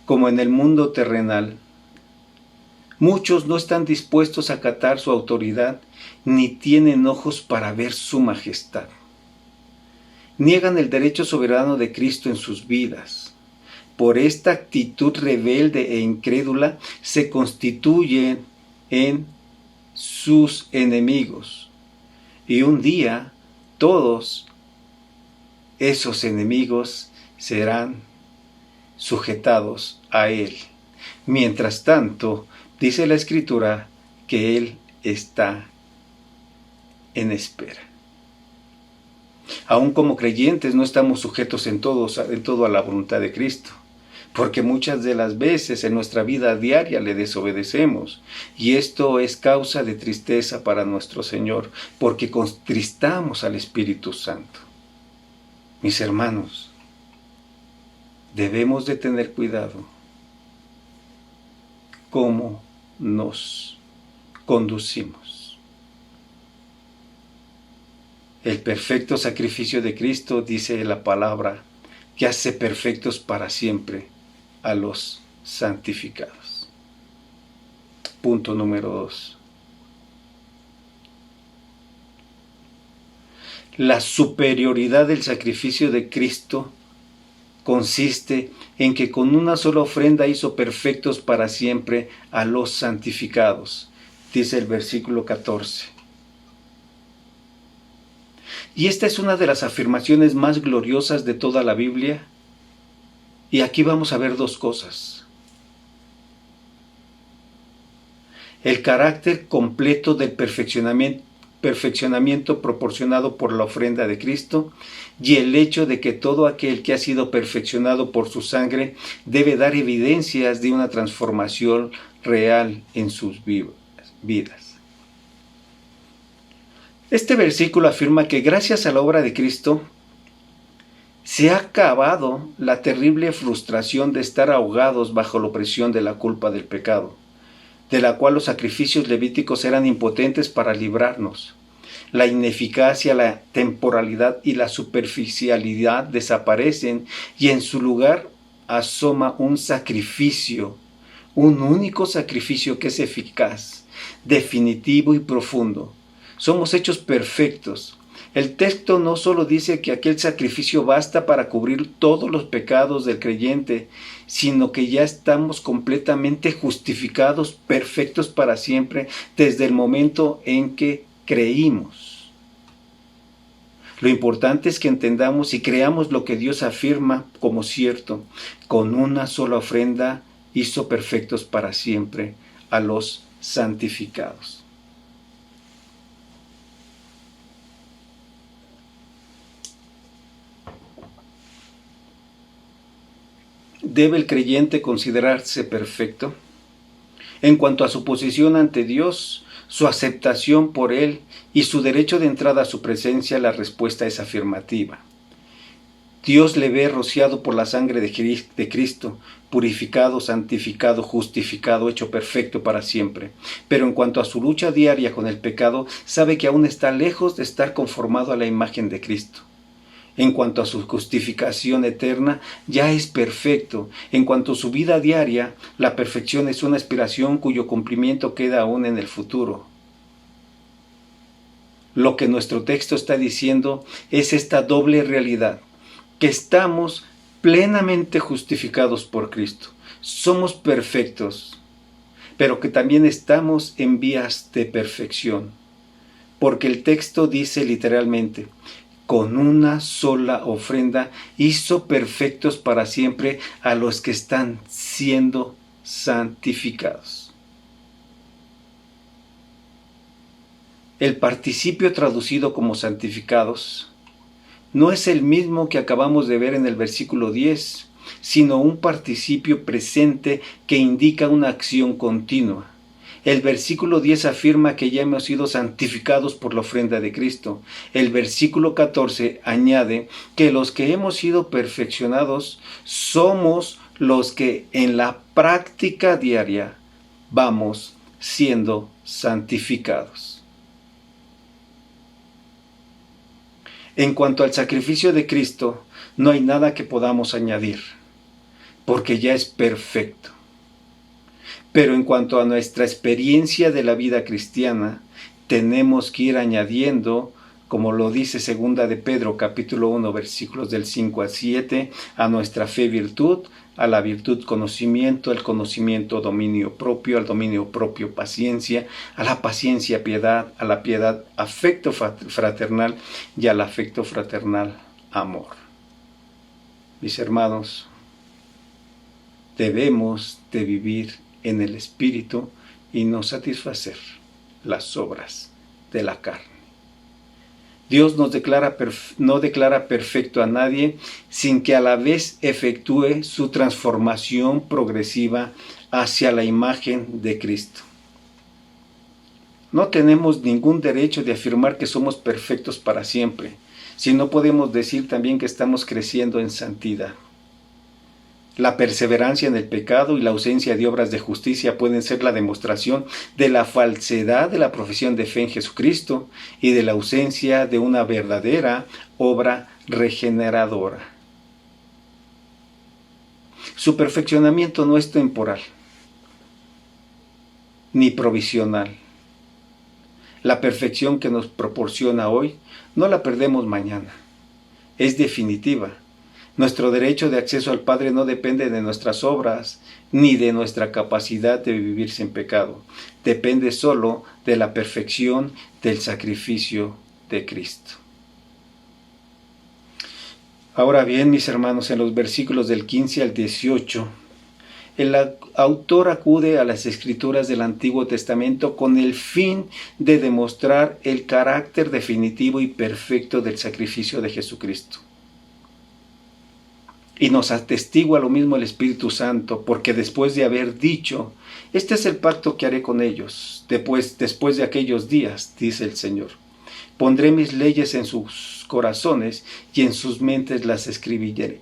como en el mundo terrenal, muchos no están dispuestos a acatar su autoridad ni tienen ojos para ver su majestad. Niegan el derecho soberano de Cristo en sus vidas. Por esta actitud rebelde e incrédula se constituyen en sus enemigos. Y un día todos esos enemigos serán sujetados a Él. Mientras tanto, dice la Escritura que Él está en espera. Aún como creyentes no estamos sujetos en todo a la voluntad de Cristo, porque muchas de las veces en nuestra vida diaria le desobedecemos, y esto es causa de tristeza para nuestro Señor, porque contristamos al Espíritu Santo. Mis hermanos, debemos de tener cuidado cómo nos conducimos. El perfecto sacrificio de Cristo, dice la palabra, que hace perfectos para siempre a los santificados. Punto número 2. La superioridad del sacrificio de Cristo consiste en que con una sola ofrenda hizo perfectos para siempre a los santificados, dice el versículo 14. Y esta es una de las afirmaciones más gloriosas de toda la Biblia. Y aquí vamos a ver dos cosas. El carácter completo del perfeccionamiento proporcionado por la ofrenda de Cristo y el hecho de que todo aquel que ha sido perfeccionado por su sangre debe dar evidencias de una transformación real en sus vidas. Este versículo afirma que gracias a la obra de Cristo se ha acabado la terrible frustración de estar ahogados bajo la opresión de la culpa del pecado, de la cual los sacrificios levíticos eran impotentes para librarnos. La ineficacia, la temporalidad y la superficialidad desaparecen y en su lugar asoma un sacrificio, un único sacrificio que es eficaz, definitivo y profundo. Somos hechos perfectos. El texto no solo dice que aquel sacrificio basta para cubrir todos los pecados del creyente, sino que ya estamos completamente justificados, perfectos para siempre, desde el momento en que creímos. Lo importante es que entendamos y creamos lo que Dios afirma como cierto. Con una sola ofrenda hizo perfectos para siempre a los santificados. ¿Debe el creyente considerarse perfecto? En cuanto a su posición ante Dios, su aceptación por Él y su derecho de entrada a su presencia, la respuesta es afirmativa. Dios le ve rociado por la sangre de Cristo, purificado, santificado, justificado, hecho perfecto para siempre. Pero en cuanto a su lucha diaria con el pecado, sabe que aún está lejos de estar conformado a la imagen de Cristo. En cuanto a su justificación eterna, ya es perfecto. En cuanto a su vida diaria, la perfección es una aspiración cuyo cumplimiento queda aún en el futuro. Lo que nuestro texto está diciendo es esta doble realidad, que estamos plenamente justificados por Cristo. Somos perfectos, pero que también estamos en vías de perfección. Porque el texto dice literalmente, con una sola ofrenda hizo perfectos para siempre a los que están siendo santificados. El participio traducido como santificados no es el mismo que acabamos de ver en el versículo 10, sino un participio presente que indica una acción continua. El versículo 10 afirma que ya hemos sido santificados por la ofrenda de Cristo. El versículo 14 añade que los que hemos sido perfeccionados somos los que en la práctica diaria vamos siendo santificados. En cuanto al sacrificio de Cristo, no hay nada que podamos añadir, porque ya es perfecto. Pero en cuanto a nuestra experiencia de la vida cristiana, tenemos que ir añadiendo, como lo dice 2 de Pedro, capítulo 1, versículos del 5 al 7, a nuestra fe virtud, a la virtud conocimiento, al conocimiento dominio propio, al dominio propio paciencia, a la paciencia piedad, a la piedad afecto fraternal y al afecto fraternal amor. Mis hermanos, debemos de vivir en el Espíritu y no satisfacer las obras de la carne. Dios no declara perfecto a nadie sin que a la vez efectúe su transformación progresiva hacia la imagen de Cristo. No tenemos ningún derecho de afirmar que somos perfectos para siempre, si no podemos decir también que estamos creciendo en santidad. La perseverancia en el pecado y la ausencia de obras de justicia pueden ser la demostración de la falsedad de la profesión de fe en Jesucristo y de la ausencia de una verdadera obra regeneradora. Su perfeccionamiento no es temporal ni provisional. La perfección que nos proporciona hoy no la perdemos mañana. Es definitiva. Nuestro derecho de acceso al Padre no depende de nuestras obras ni de nuestra capacidad de vivir sin pecado. Depende solo de la perfección del sacrificio de Cristo. Ahora bien, mis hermanos, en los versículos del 15 al 18, el autor acude a las Escrituras del Antiguo Testamento con el fin de demostrar el carácter definitivo y perfecto del sacrificio de Jesucristo. Y nos atestigua lo mismo el Espíritu Santo, porque después de haber dicho, este es el pacto que haré con ellos, después de aquellos días, dice el Señor, pondré mis leyes en sus corazones y en sus mentes las escribiré.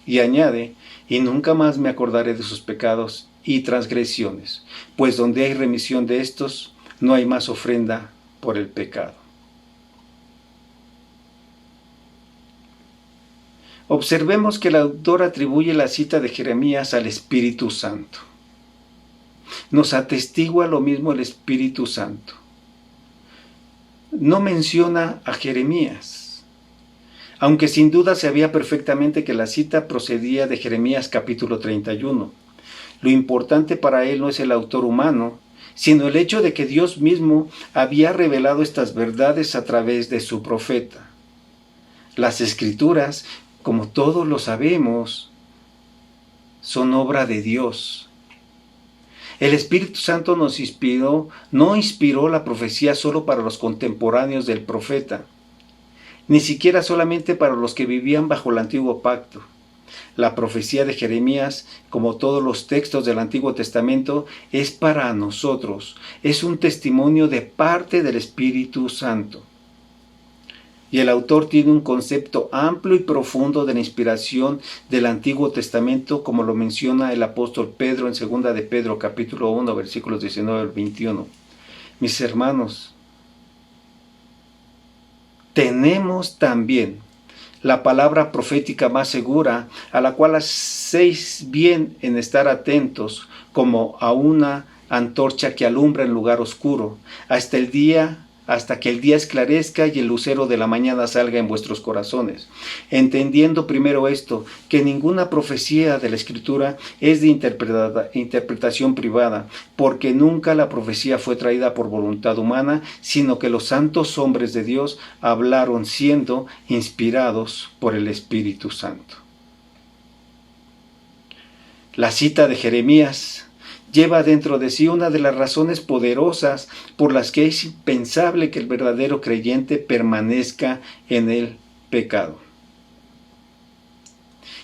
Y añade, y nunca más me acordaré de sus pecados y transgresiones, pues donde hay remisión de estos, no hay más ofrenda por el pecado. Observemos que el autor atribuye la cita de Jeremías al Espíritu Santo. Nos atestigua lo mismo el Espíritu Santo. No menciona a Jeremías, aunque sin duda sabía perfectamente que la cita procedía de Jeremías capítulo 31. Lo importante para él no es el autor humano, sino el hecho de que Dios mismo había revelado estas verdades a través de su profeta. Las Escrituras, como todos lo sabemos, son obra de Dios. El Espíritu Santo no inspiró la profecía solo para los contemporáneos del profeta, ni siquiera solamente para los que vivían bajo el antiguo pacto. La profecía de Jeremías, como todos los textos del Antiguo Testamento, es para nosotros, es un testimonio de parte del Espíritu Santo. Y el autor tiene un concepto amplio y profundo de la inspiración del Antiguo Testamento, como lo menciona el apóstol Pedro en 2 de Pedro, capítulo 1, versículos 19 al 21. Mis hermanos, tenemos también la palabra profética más segura, a la cual hacéis bien en estar atentos, como a una antorcha que alumbra en lugar oscuro, hasta que el día esclarezca y el lucero de la mañana salga en vuestros corazones. Entendiendo primero esto, que ninguna profecía de la Escritura es de interpretación privada, porque nunca la profecía fue traída por voluntad humana, sino que los santos hombres de Dios hablaron siendo inspirados por el Espíritu Santo. La cita de Jeremías lleva dentro de sí una de las razones poderosas por las que es impensable que el verdadero creyente permanezca en el pecado.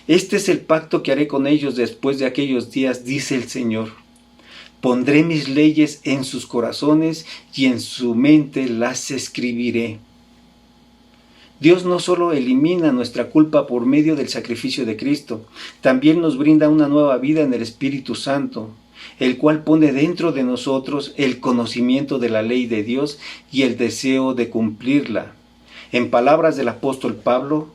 Este es el pacto que haré con ellos después de aquellos días, dice el Señor. Pondré mis leyes en sus corazones y en su mente las escribiré. Dios no solo elimina nuestra culpa por medio del sacrificio de Cristo, también nos brinda una nueva vida en el Espíritu Santo, el cual pone dentro de nosotros el conocimiento de la ley de Dios y el deseo de cumplirla. En palabras del apóstol Pablo,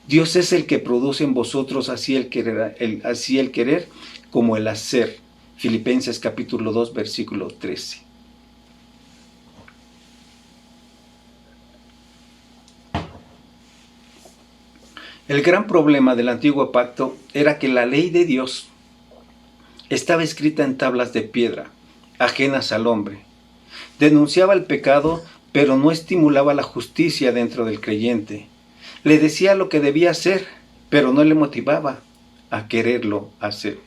Dios es el que produce en vosotros así el querer como el hacer. Filipenses capítulo 2, versículo 13. El gran problema del antiguo pacto era que la ley de Dios estaba escrita en tablas de piedra, ajenas al hombre. Denunciaba el pecado, pero no estimulaba la justicia dentro del creyente. Le decía lo que debía hacer, pero no le motivaba a quererlo hacer.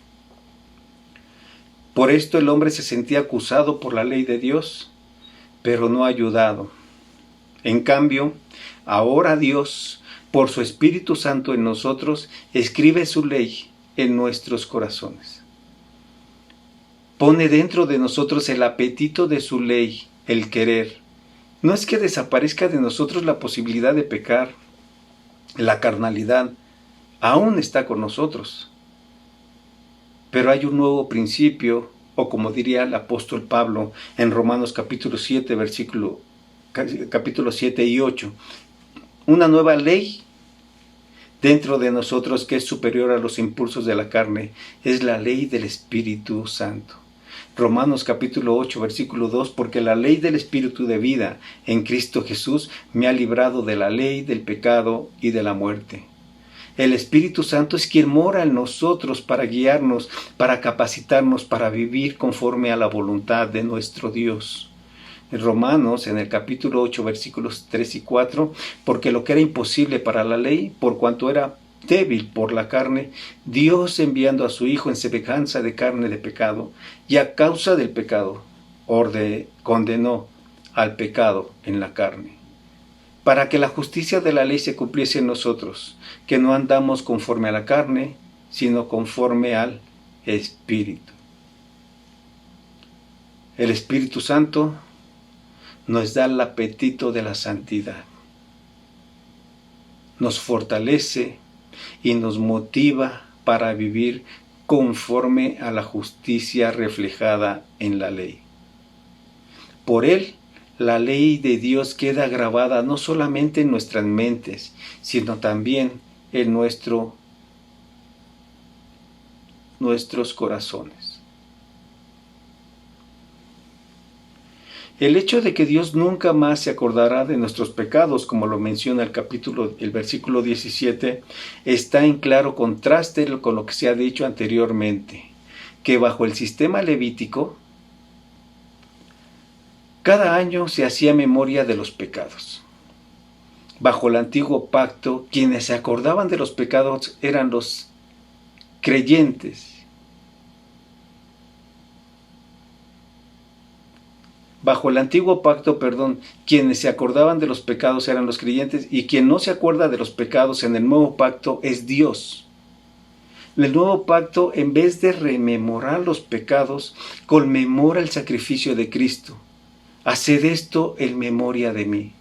Por esto el hombre se sentía acusado por la ley de Dios, pero no ayudado. En cambio, ahora Dios, por su Espíritu Santo en nosotros, escribe su ley en nuestros corazones. Pone dentro de nosotros el apetito de su ley, el querer. No es que desaparezca de nosotros la posibilidad de pecar. La carnalidad aún está con nosotros. Pero hay un nuevo principio, o como diría el apóstol Pablo en Romanos capítulo 7, capítulo 7 y 8. Una nueva ley dentro de nosotros que es superior a los impulsos de la carne. Es la ley del Espíritu Santo. Romanos capítulo 8, versículo 2, porque la ley del Espíritu de vida en Cristo Jesús me ha librado de la ley, del pecado y de la muerte. El Espíritu Santo es quien mora en nosotros para guiarnos, para capacitarnos, para vivir conforme a la voluntad de nuestro Dios. En Romanos, en el capítulo 8, versículos 3 y 4, porque lo que era imposible para la ley, por cuanto era débil por la carne, Dios enviando a su Hijo en semejanza de carne de pecado, y a causa del pecado, condenó al pecado en la carne, para que la justicia de la ley se cumpliese en nosotros, que no andamos conforme a la carne, sino conforme al Espíritu. El Espíritu Santo nos da el apetito de la santidad, nos fortalece y nos motiva para vivir conforme a la justicia reflejada en la ley. Por él, la ley de Dios queda grabada no solamente en nuestras mentes, sino también en nuestros corazones. El hecho de que Dios nunca más se acordará de nuestros pecados, como lo menciona el versículo 17, está en claro contraste con lo que se ha dicho anteriormente, que bajo el sistema levítico, cada año se hacía memoria de los pecados. Bajo el antiguo pacto, quienes se acordaban de los pecados eran los creyentes. Bajo el antiguo pacto, quienes se acordaban de los pecados eran los creyentes, y quien no se acuerda de los pecados en el nuevo pacto es Dios. El nuevo pacto, en vez de rememorar los pecados, conmemora el sacrificio de Cristo. Haced esto en memoria de mí.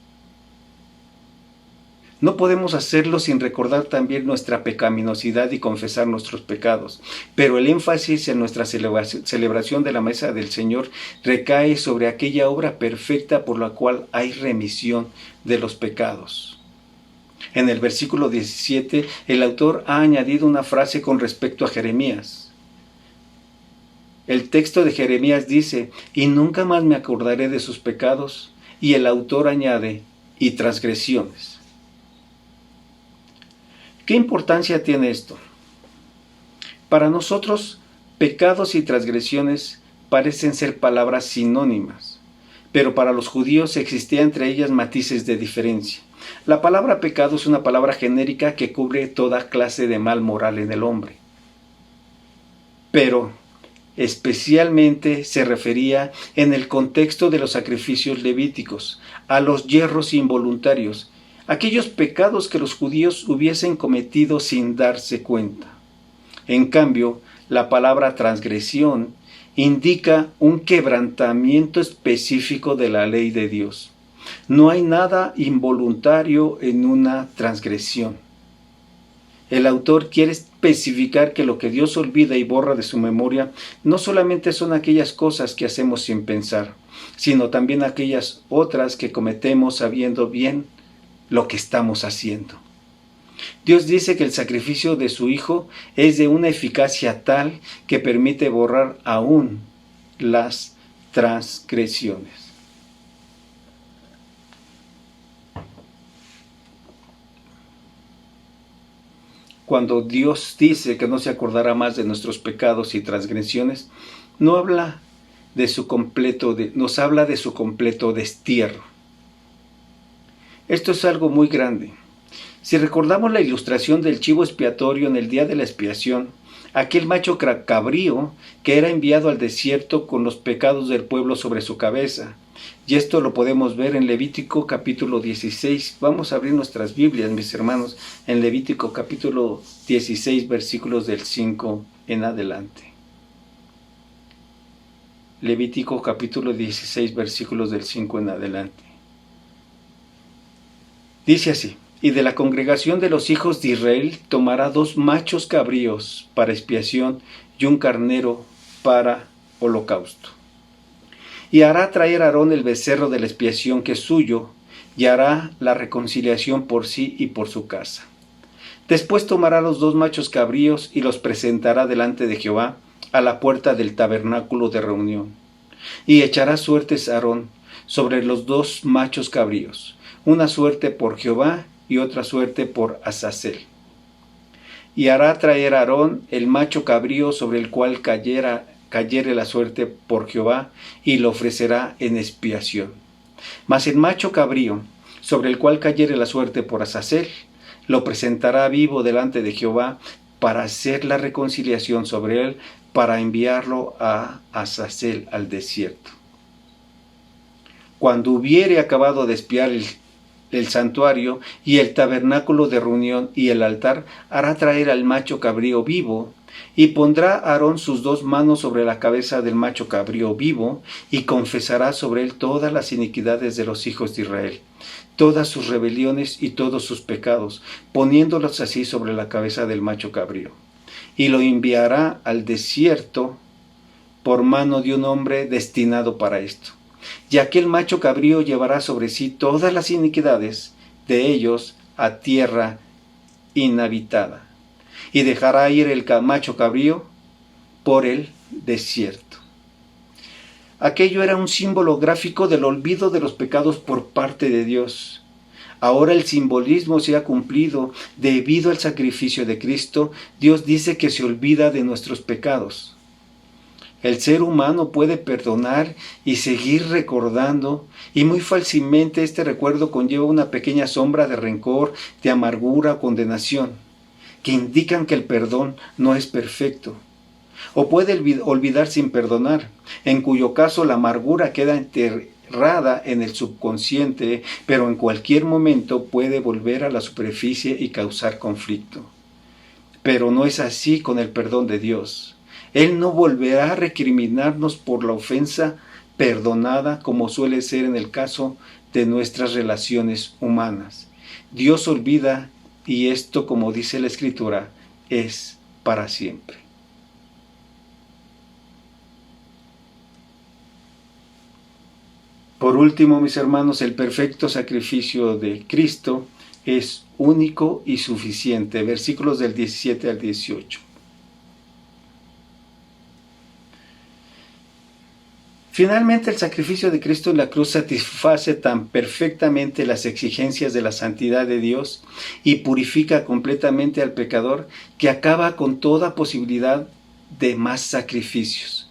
No podemos hacerlo sin recordar también nuestra pecaminosidad y confesar nuestros pecados, pero el énfasis en nuestra celebración de la mesa del Señor recae sobre aquella obra perfecta por la cual hay remisión de los pecados. En el versículo 17, el autor ha añadido una frase con respecto a Jeremías. El texto de Jeremías dice, y nunca más me acordaré de sus pecados, y el autor añade, y transgresiones. ¿Qué importancia tiene esto? Para nosotros, pecados y transgresiones parecen ser palabras sinónimas, pero para los judíos existía entre ellas matices de diferencia. La palabra pecado es una palabra genérica que cubre toda clase de mal moral en el hombre, pero especialmente se refería en el contexto de los sacrificios levíticos, a los yerros involuntarios, aquellos pecados que los judíos hubiesen cometido sin darse cuenta. En cambio, la palabra transgresión indica un quebrantamiento específico de la ley de Dios. No hay nada involuntario en una transgresión. El autor quiere especificar que lo que Dios olvida y borra de su memoria no solamente son aquellas cosas que hacemos sin pensar, sino también aquellas otras que cometemos sabiendo bien lo que estamos haciendo. Dios dice que el sacrificio de su Hijo es de una eficacia tal que permite borrar aún las transgresiones. Cuando Dios dice que no se acordará más de nuestros pecados y transgresiones, nos habla de su completo destierro. Esto es algo muy grande. Si recordamos la ilustración del chivo expiatorio en el día de la expiación, aquel macho cabrío que era enviado al desierto con los pecados del pueblo sobre su cabeza. Y esto lo podemos ver en Levítico capítulo 16. Vamos a abrir nuestras Biblias, mis hermanos, en Levítico capítulo 16, versículos del 5 en adelante. Levítico capítulo 16, versículos del 5 en adelante. Dice así: y de la congregación de los hijos de Israel tomará 2 machos cabríos para expiación y un carnero para holocausto. Y hará traer a Aarón el becerro de la expiación que es suyo, y hará la reconciliación por sí y por su casa. Después tomará los 2 machos cabríos y los presentará delante de Jehová a la puerta del tabernáculo de reunión. Y echará suertes a Aarón sobre los 2 machos cabríos, una suerte por Jehová y otra suerte por Azazel. Y hará traer a Aarón el macho cabrío sobre el cual cayere la suerte por Jehová, y lo ofrecerá en expiación. Mas el macho cabrío sobre el cual cayere la suerte por Azazel, lo presentará vivo delante de Jehová para hacer la reconciliación sobre él, para enviarlo a Azazel al desierto. Cuando hubiere acabado de expiar el santuario y el tabernáculo de reunión y el altar, hará traer al macho cabrío vivo, y pondrá Aarón sus 2 manos sobre la cabeza del macho cabrío vivo, y confesará sobre él todas las iniquidades de los hijos de Israel, todas sus rebeliones y todos sus pecados, poniéndolos así sobre la cabeza del macho cabrío. Y lo enviará al desierto por mano de un hombre destinado para esto. Y aquel macho cabrío llevará sobre sí todas las iniquidades de ellos a tierra inhabitada, y dejará ir el macho cabrío por el desierto. Aquello era un símbolo gráfico del olvido de los pecados por parte de Dios. Ahora el simbolismo se ha cumplido debido al sacrificio de Cristo. Dios dice que se olvida de nuestros pecados. El ser humano puede perdonar y seguir recordando, y muy fácilmente este recuerdo conlleva una pequeña sombra de rencor, de amargura o condenación, que indican que el perdón no es perfecto. O puede olvidar sin perdonar, en cuyo caso la amargura queda enterrada en el subconsciente, pero en cualquier momento puede volver a la superficie y causar conflicto. Pero no es así con el perdón de Dios. Él no volverá a recriminarnos por la ofensa perdonada, como suele ser en el caso de nuestras relaciones humanas. Dios olvida, y esto, como dice la Escritura, es para siempre. Por último, mis hermanos, el perfecto sacrificio de Cristo es único y suficiente. Versículos del 17 al 18. Finalmente, el sacrificio de Cristo en la cruz satisface tan perfectamente las exigencias de la santidad de Dios y purifica completamente al pecador, que acaba con toda posibilidad de más sacrificios.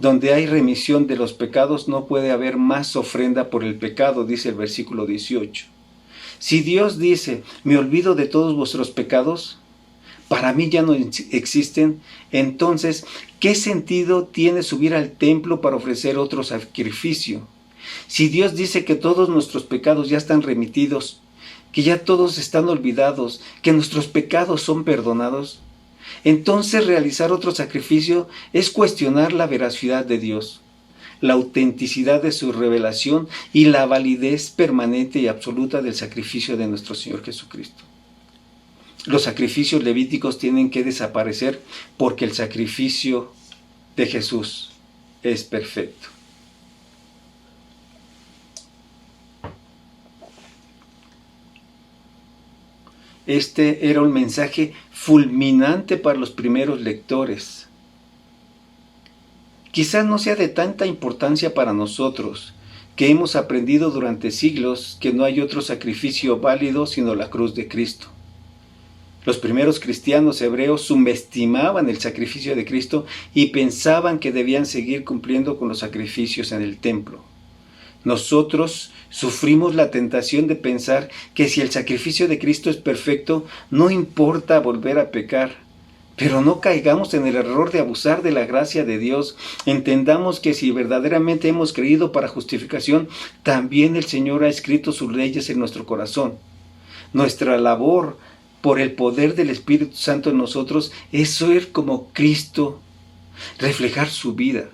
Donde hay remisión de los pecados no puede haber más ofrenda por el pecado, dice el versículo 18. Si Dios dice, me olvido de todos vuestros pecados, para mí ya no existen, entonces, ¿qué sentido tiene subir al templo para ofrecer otro sacrificio? Si Dios dice que todos nuestros pecados ya están remitidos, que ya todos están olvidados, que nuestros pecados son perdonados, entonces realizar otro sacrificio es cuestionar la veracidad de Dios, la autenticidad de su revelación y la validez permanente y absoluta del sacrificio de nuestro Señor Jesucristo. Los sacrificios levíticos tienen que desaparecer porque el sacrificio de Jesús es perfecto. Este era un mensaje fulminante para los primeros lectores. Quizás no sea de tanta importancia para nosotros, que hemos aprendido durante siglos que no hay otro sacrificio válido sino la cruz de Cristo. Los primeros cristianos hebreos subestimaban el sacrificio de Cristo y pensaban que debían seguir cumpliendo con los sacrificios en el templo. Nosotros sufrimos la tentación de pensar que si el sacrificio de Cristo es perfecto, no importa volver a pecar. Pero no caigamos en el error de abusar de la gracia de Dios. Entendamos que si verdaderamente hemos creído para justificación, también el Señor ha escrito sus leyes en nuestro corazón. Nuestra labor por el poder del Espíritu Santo en nosotros es ser como Cristo, reflejar su vida,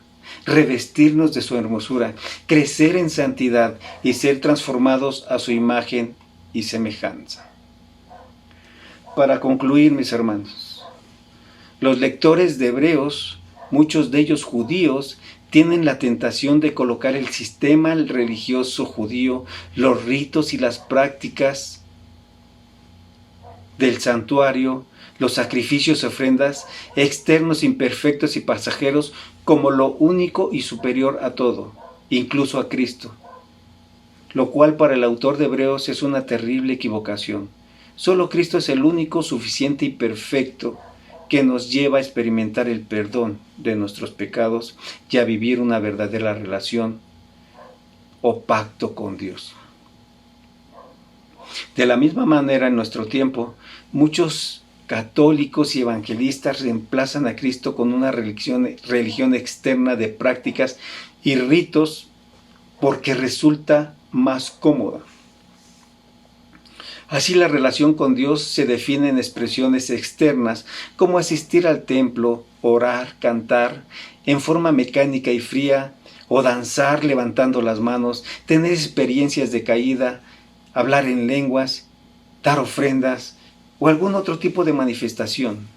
revestirnos de su hermosura, crecer en santidad y ser transformados a su imagen y semejanza. Para concluir, mis hermanos, los lectores de Hebreos, muchos de ellos judíos, tienen la tentación de colocar el sistema religioso judío, los ritos y las prácticas del santuario, los sacrificios y ofrendas externos, imperfectos y pasajeros, como lo único y superior a todo, incluso a Cristo, lo cual para el autor de Hebreos es una terrible equivocación. Solo Cristo es el único, suficiente y perfecto que nos lleva a experimentar el perdón de nuestros pecados y a vivir una verdadera relación o pacto con Dios. De la misma manera, en nuestro tiempo, muchos católicos y evangelistas reemplazan a Cristo con una religión externa de prácticas y ritos porque resulta más cómoda. Así la relación con Dios se define en expresiones externas como asistir al templo, orar, cantar en forma mecánica y fría, o danzar levantando las manos, tener experiencias de caída, hablar en lenguas, dar ofrendas o algún otro tipo de manifestación.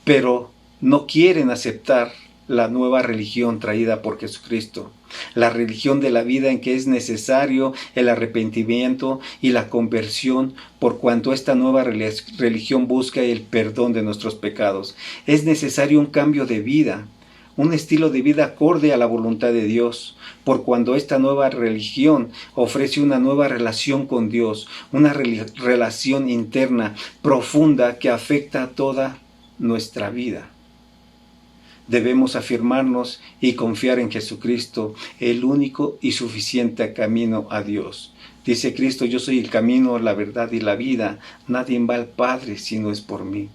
Pero no quieren aceptar la nueva religión traída por Jesucristo, la religión de la vida en que es necesario el arrepentimiento y la conversión, por cuanto esta nueva religión busca el perdón de nuestros pecados. Es necesario un cambio de vida, un estilo de vida acorde a la voluntad de Dios, por cuando esta nueva religión ofrece una nueva relación con Dios, una relación interna profunda que afecta a toda nuestra vida. Debemos afirmarnos y confiar en Jesucristo, el único y suficiente camino a Dios. Dice Cristo: yo soy el camino, la verdad y la vida. Nadie va al Padre si no es por mí.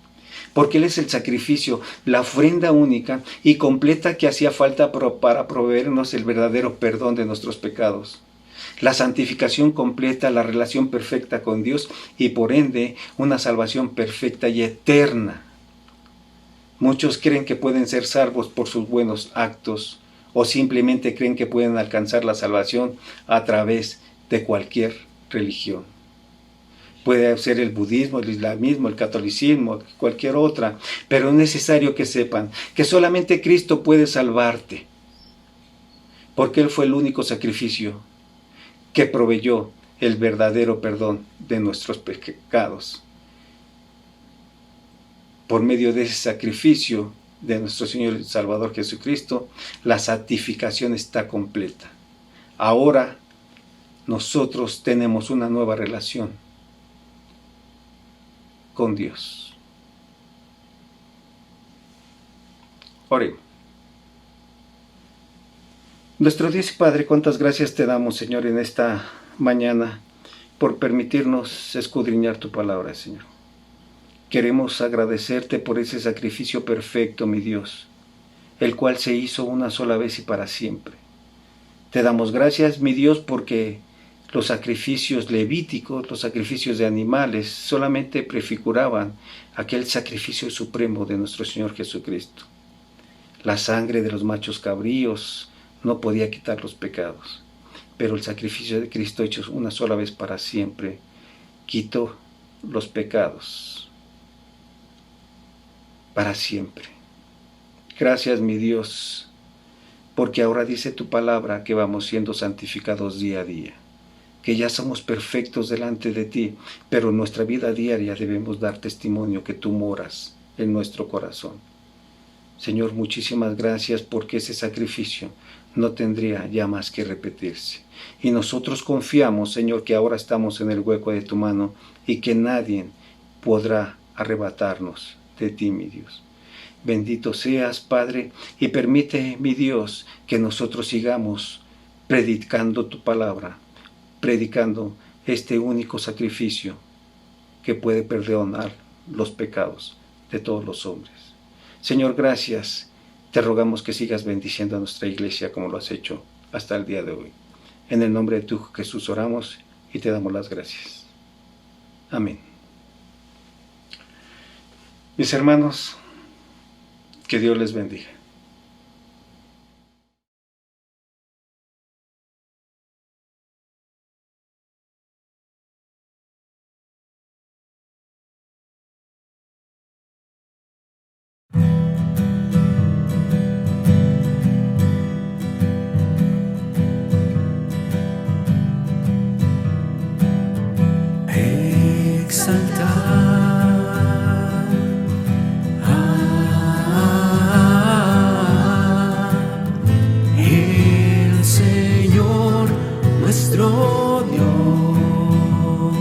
Porque Él es el sacrificio, la ofrenda única y completa que hacía falta para proveernos el verdadero perdón de nuestros pecados. La santificación completa, la relación perfecta con Dios y por ende una salvación perfecta y eterna. Muchos creen que pueden ser salvos por sus buenos actos o simplemente creen que pueden alcanzar la salvación a través de cualquier religión. Puede ser el budismo, el islamismo, el catolicismo, cualquier otra, pero es necesario que sepan que solamente Cristo puede salvarte, porque Él fue el único sacrificio que proveyó el verdadero perdón de nuestros pecados. Por medio de ese sacrificio de nuestro Señor y Salvador Jesucristo, la santificación está completa. Ahora nosotros tenemos una nueva relación con Dios. Oremos. Nuestro Dios y Padre, cuántas gracias te damos, Señor, en esta mañana por permitirnos escudriñar tu palabra, Señor. Queremos agradecerte por ese sacrificio perfecto, mi Dios, el cual se hizo una sola vez y para siempre. Te damos gracias, mi Dios, porque los sacrificios levíticos, los sacrificios de animales, solamente prefiguraban aquel sacrificio supremo de nuestro Señor Jesucristo. La sangre de los machos cabríos no podía quitar los pecados, pero el sacrificio de Cristo hecho una sola vez para siempre quitó los pecados para siempre. Gracias, mi Dios, porque ahora dice tu palabra que vamos siendo santificados día a día, que ya somos perfectos delante de ti, pero en nuestra vida diaria debemos dar testimonio que tú moras en nuestro corazón. Señor, muchísimas gracias porque ese sacrificio no tendría ya más que repetirse. Y nosotros confiamos, Señor, que ahora estamos en el hueco de tu mano y que nadie podrá arrebatarnos de ti, mi Dios. Bendito seas, Padre, y permite, mi Dios, que nosotros sigamos predicando tu palabra, predicando este único sacrificio que puede perdonar los pecados de todos los hombres. Señor, gracias. Te rogamos que sigas bendiciendo a nuestra iglesia como lo has hecho hasta el día de hoy. En el nombre de tu Hijo Jesús oramos y te damos las gracias. Amén. Mis hermanos, que Dios les bendiga. El Señor nuestro Dios,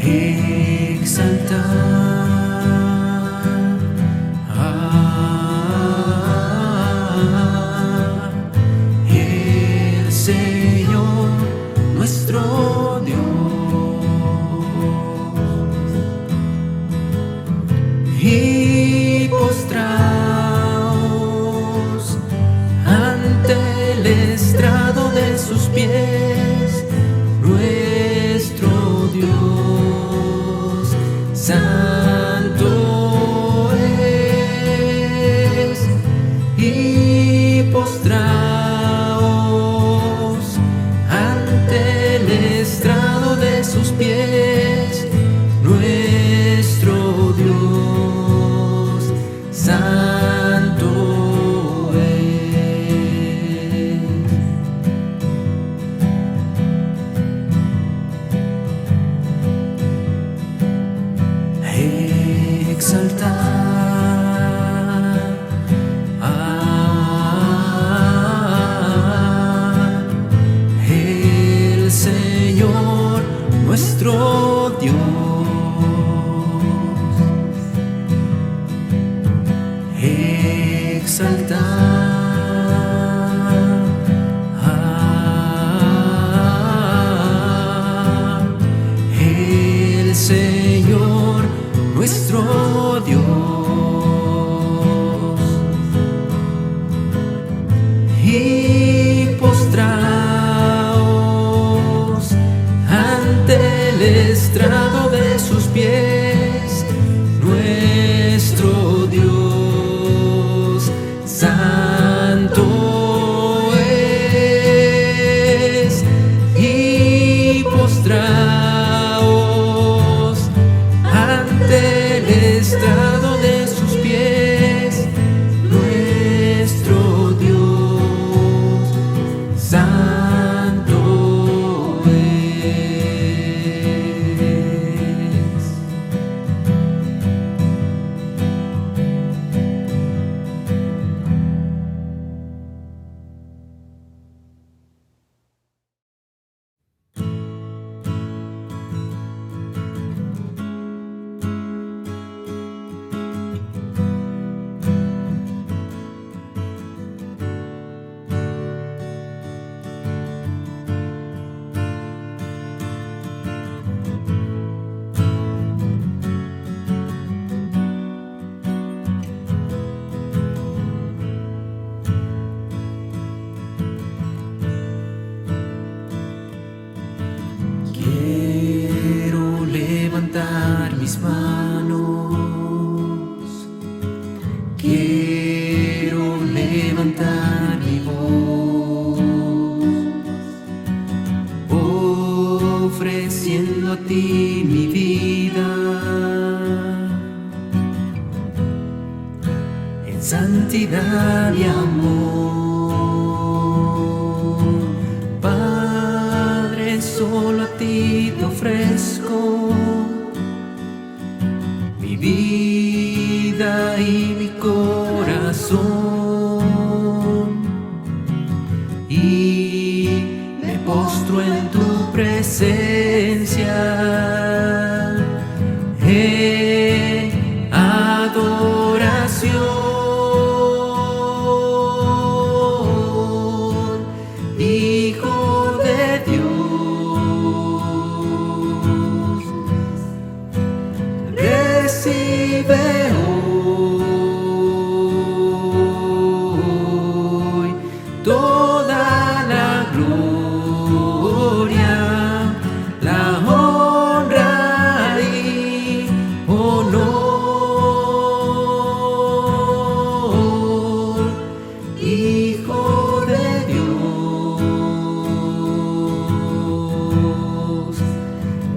exaltar el Señor nuestro Dios. Y postraos ante el estrado de sus pies, nuestro Dios santo es. Y postraos ante el estrado de sus pies, nuestro Dios santo es. Exaltar el Señor nuestro Dios. Exaltar el Señor nuestro Dios. Y postraos ante el estrado de sus pies, nuestro Dios santo es. Y postraos ante el estrado de sus pies, nuestro Dios santo es. Quiero levantar mis manos, quiero levantar mi voz, ofreciendo a ti mi vida en santidad y amor. Padre, solo a ti te ofrezco mi vida y mi corazón, y me postro en tu presencia en adoración.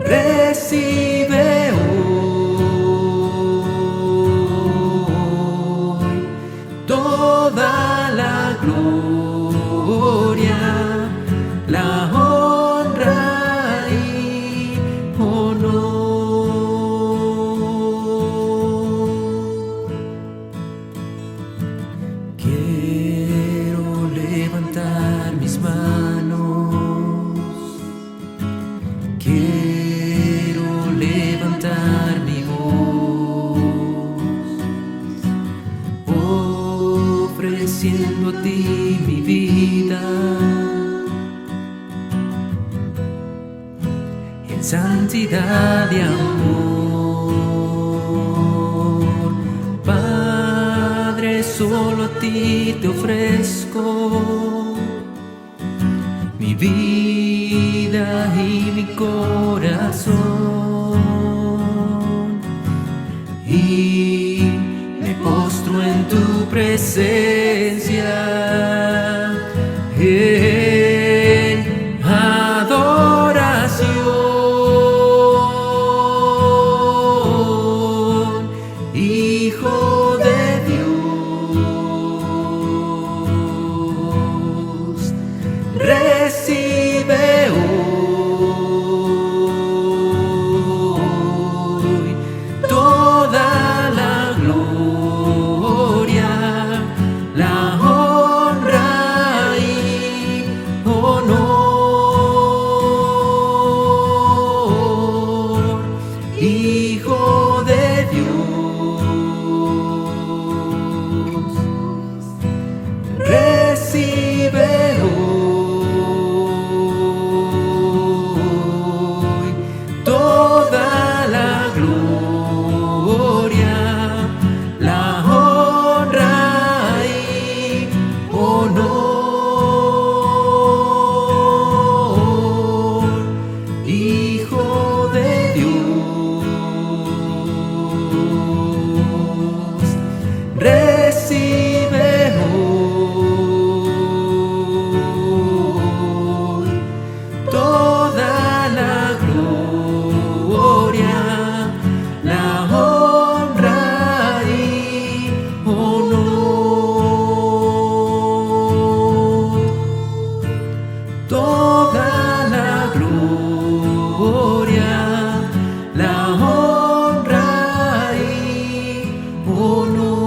Recibe hoy toda la gloria, la honra y honor. Quiero levantar mis manos, quiero levantar mi voz, ofreciendo a ti mi vida, en santidad y amor. Padre, solo a ti te ofrezco mi vida y mi corazón, y me postro en tu presencia en adoración, Hijo de Dios. Recibe hoy toda la gloria, la honra y honor, Hijo de Dios. Recibe hoy toda la gloria, la honra y honor, Hijo de Dios. Recibe hoy toda la gloria, la honra y honor, toda la gloria, la honra y honor.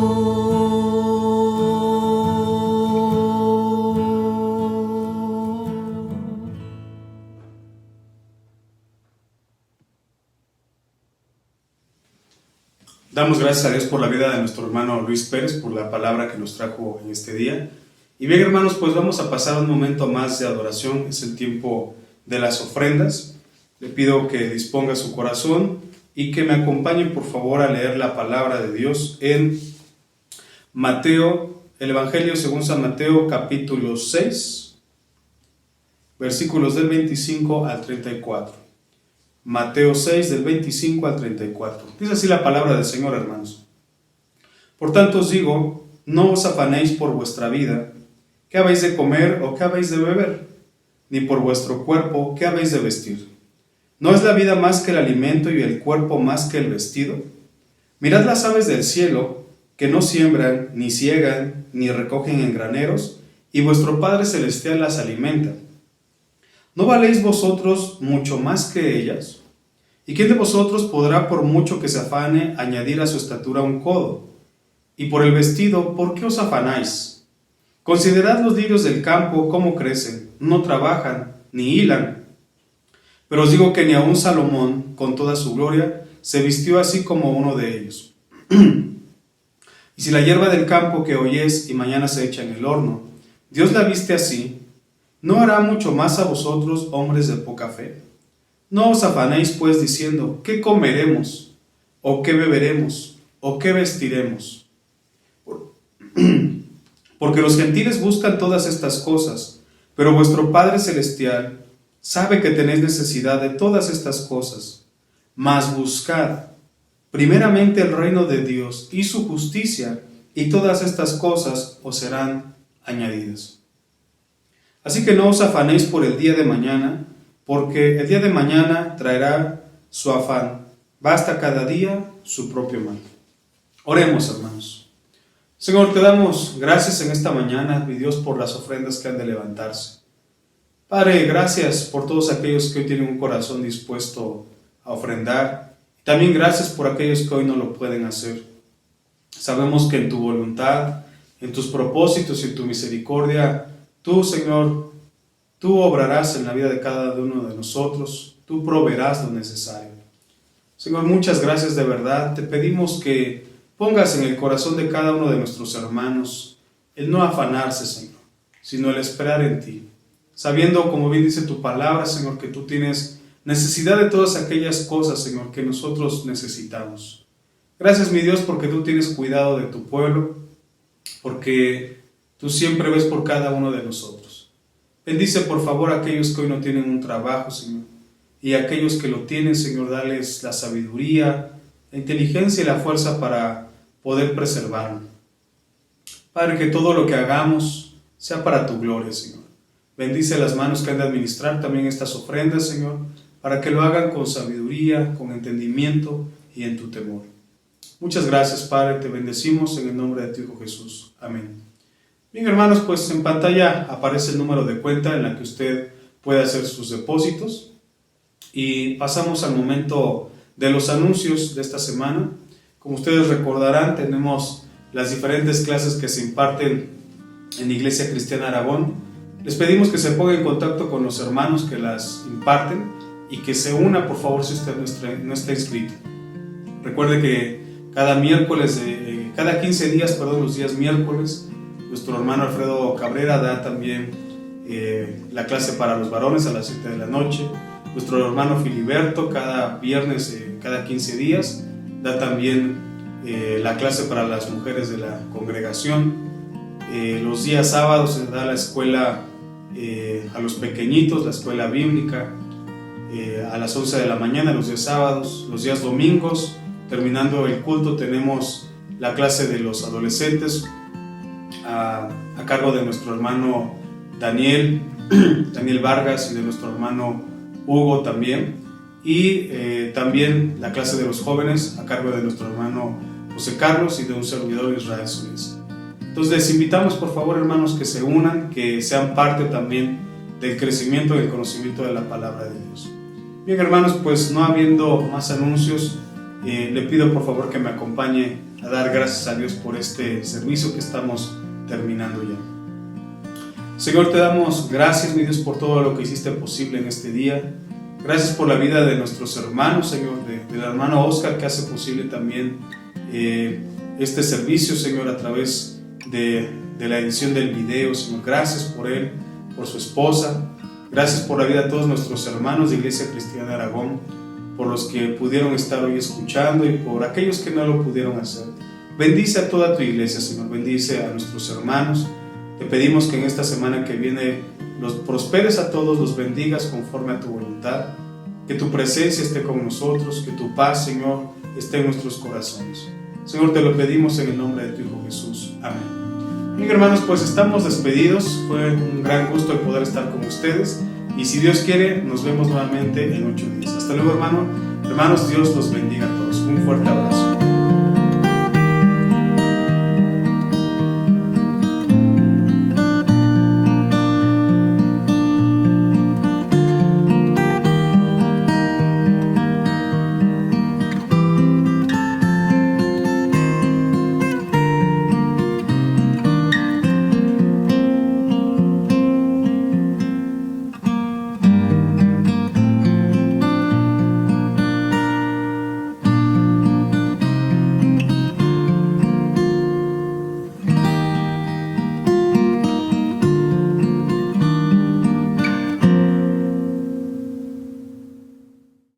Damos gracias a Dios por la vida de nuestro hermano Luis Pérez, por la palabra que nos trajo en este día. Y bien, hermanos, pues vamos a pasar un momento más de adoración. Es el tiempo de las ofrendas. Le pido que disponga su corazón y que me acompañen, por favor, a leer la palabra de Dios en Mateo, el Evangelio según San Mateo, capítulo 6, versículos del 25 al 34. Mateo 6, del 25 al 34. Dice así la palabra del Señor, hermanos. Por tanto os digo, no os afanéis por vuestra vida, qué habéis de comer o qué habéis de beber, ni por vuestro cuerpo, qué habéis de vestir. ¿No es la vida más que el alimento y el cuerpo más que el vestido? Mirad las aves del cielo, que no siembran, ni siegan, ni recogen en graneros, y vuestro Padre Celestial las alimenta. ¿No valéis vosotros mucho más que ellas? ¿Y quién de vosotros podrá, por mucho que se afane, añadir a su estatura un codo? Y por el vestido, ¿por qué os afanáis? Considerad los lirios del campo, cómo crecen, no trabajan, ni hilan. Pero os digo que ni aun Salomón, con toda su gloria, se vistió así como uno de ellos. Y si la hierba del campo que hoy es y mañana se echa en el horno, Dios la viste así, ¿no hará mucho más a vosotros, hombres de poca fe? No os afanéis pues diciendo, ¿qué comeremos? ¿O qué beberemos? ¿O qué vestiremos? Porque los gentiles buscan todas estas cosas, pero vuestro Padre Celestial sabe que tenéis necesidad de todas estas cosas. Mas buscad primeramente el reino de Dios y su justicia, y todas estas cosas os serán añadidas. Así que no os afanéis por el día de mañana, porque el día de mañana traerá su afán, basta cada día su propio mal. Oremos, hermanos. Señor, te damos gracias en esta mañana, mi Dios, por las ofrendas que han de levantarse. Padre, gracias por todos aquellos que hoy tienen un corazón dispuesto a ofrendar. También gracias por aquellos que hoy no lo pueden hacer. Sabemos que en tu voluntad, en tus propósitos y en tu misericordia, tú, Señor, tú obrarás en la vida de cada uno de nosotros, tú proveerás lo necesario. Señor, muchas gracias de verdad. Te pedimos que pongas en el corazón de cada uno de nuestros hermanos el no afanarse, Señor, sino el esperar en ti, sabiendo, como bien dice tu palabra, Señor, que tú tienes necesidad de todas aquellas cosas, Señor, que nosotros necesitamos. Gracias, mi Dios, porque tú tienes cuidado de tu pueblo, porque tú siempre ves por cada uno de nosotros. Bendice, por favor, a aquellos que hoy no tienen un trabajo, Señor, y a aquellos que lo tienen, Señor, dales la sabiduría, la inteligencia y la fuerza para poder preservarlo. Padre, que todo lo que hagamos sea para tu gloria, Señor. Bendice las manos que han de administrar también estas ofrendas, Señor, para que lo hagan con sabiduría, con entendimiento y en tu temor. Muchas gracias, Padre, te bendecimos en el nombre de tu Hijo Jesús. Amén. Bien, hermanos, pues en pantalla aparece el número de cuenta en la que usted puede hacer sus depósitos. Y pasamos al momento de los anuncios de esta semana. Como ustedes recordarán, tenemos las diferentes clases que se imparten en Iglesia Cristiana Aragón. Les pedimos que se ponga en contacto con los hermanos que las imparten y que se una, por favor, si usted no está inscrito. Recuerde que cada 15 días, los días miércoles, nuestro hermano Alfredo Cabrera da también la clase para los varones a las 7 de la noche. Nuestro hermano Filiberto cada viernes, cada 15 días, da también la clase para las mujeres de la congregación. Los días sábados se da la escuela a los pequeñitos, la escuela bíblica, a las 11 de la mañana los días sábados. Los días domingos, terminando el culto, tenemos la clase de los adolescentes a cargo de nuestro hermano Daniel Vargas y de nuestro hermano Hugo también, y también la clase de los jóvenes a cargo de nuestro hermano José Carlos y de un servidor Israel Solís. Entonces les invitamos, por favor, hermanos, que se unan, que sean parte también del crecimiento y el conocimiento de la palabra de Dios. Bien, hermanos, pues no habiendo más anuncios, le pido por favor que me acompañe a dar gracias a Dios por este servicio que estamos terminando ya. Señor, te damos gracias, mi Dios, por todo lo que hiciste posible en este día. Gracias por la vida de nuestros hermanos, Señor, del hermano Oscar, que hace posible también este servicio, Señor, a través de la edición del video. Señor, gracias por él, por su esposa. Gracias por la vida de todos nuestros hermanos de Iglesia Cristiana Aragón, por los que pudieron estar hoy escuchando y por aquellos que no lo pudieron hacer. Bendice a toda tu iglesia, Señor, bendice a nuestros hermanos. Te pedimos que en esta semana que viene los prosperes a todos, los bendigas conforme a tu voluntad, que tu presencia esté con nosotros, que tu paz, Señor, esté en nuestros corazones. Señor, te lo pedimos en el nombre de tu Hijo Jesús. Amén. Bien, hermanos, pues estamos despedidos. Fue un gran gusto el poder estar con ustedes y si Dios quiere, nos vemos nuevamente en 8 días. Hasta luego, hermanos. Dios los bendiga a todos. Un fuerte abrazo.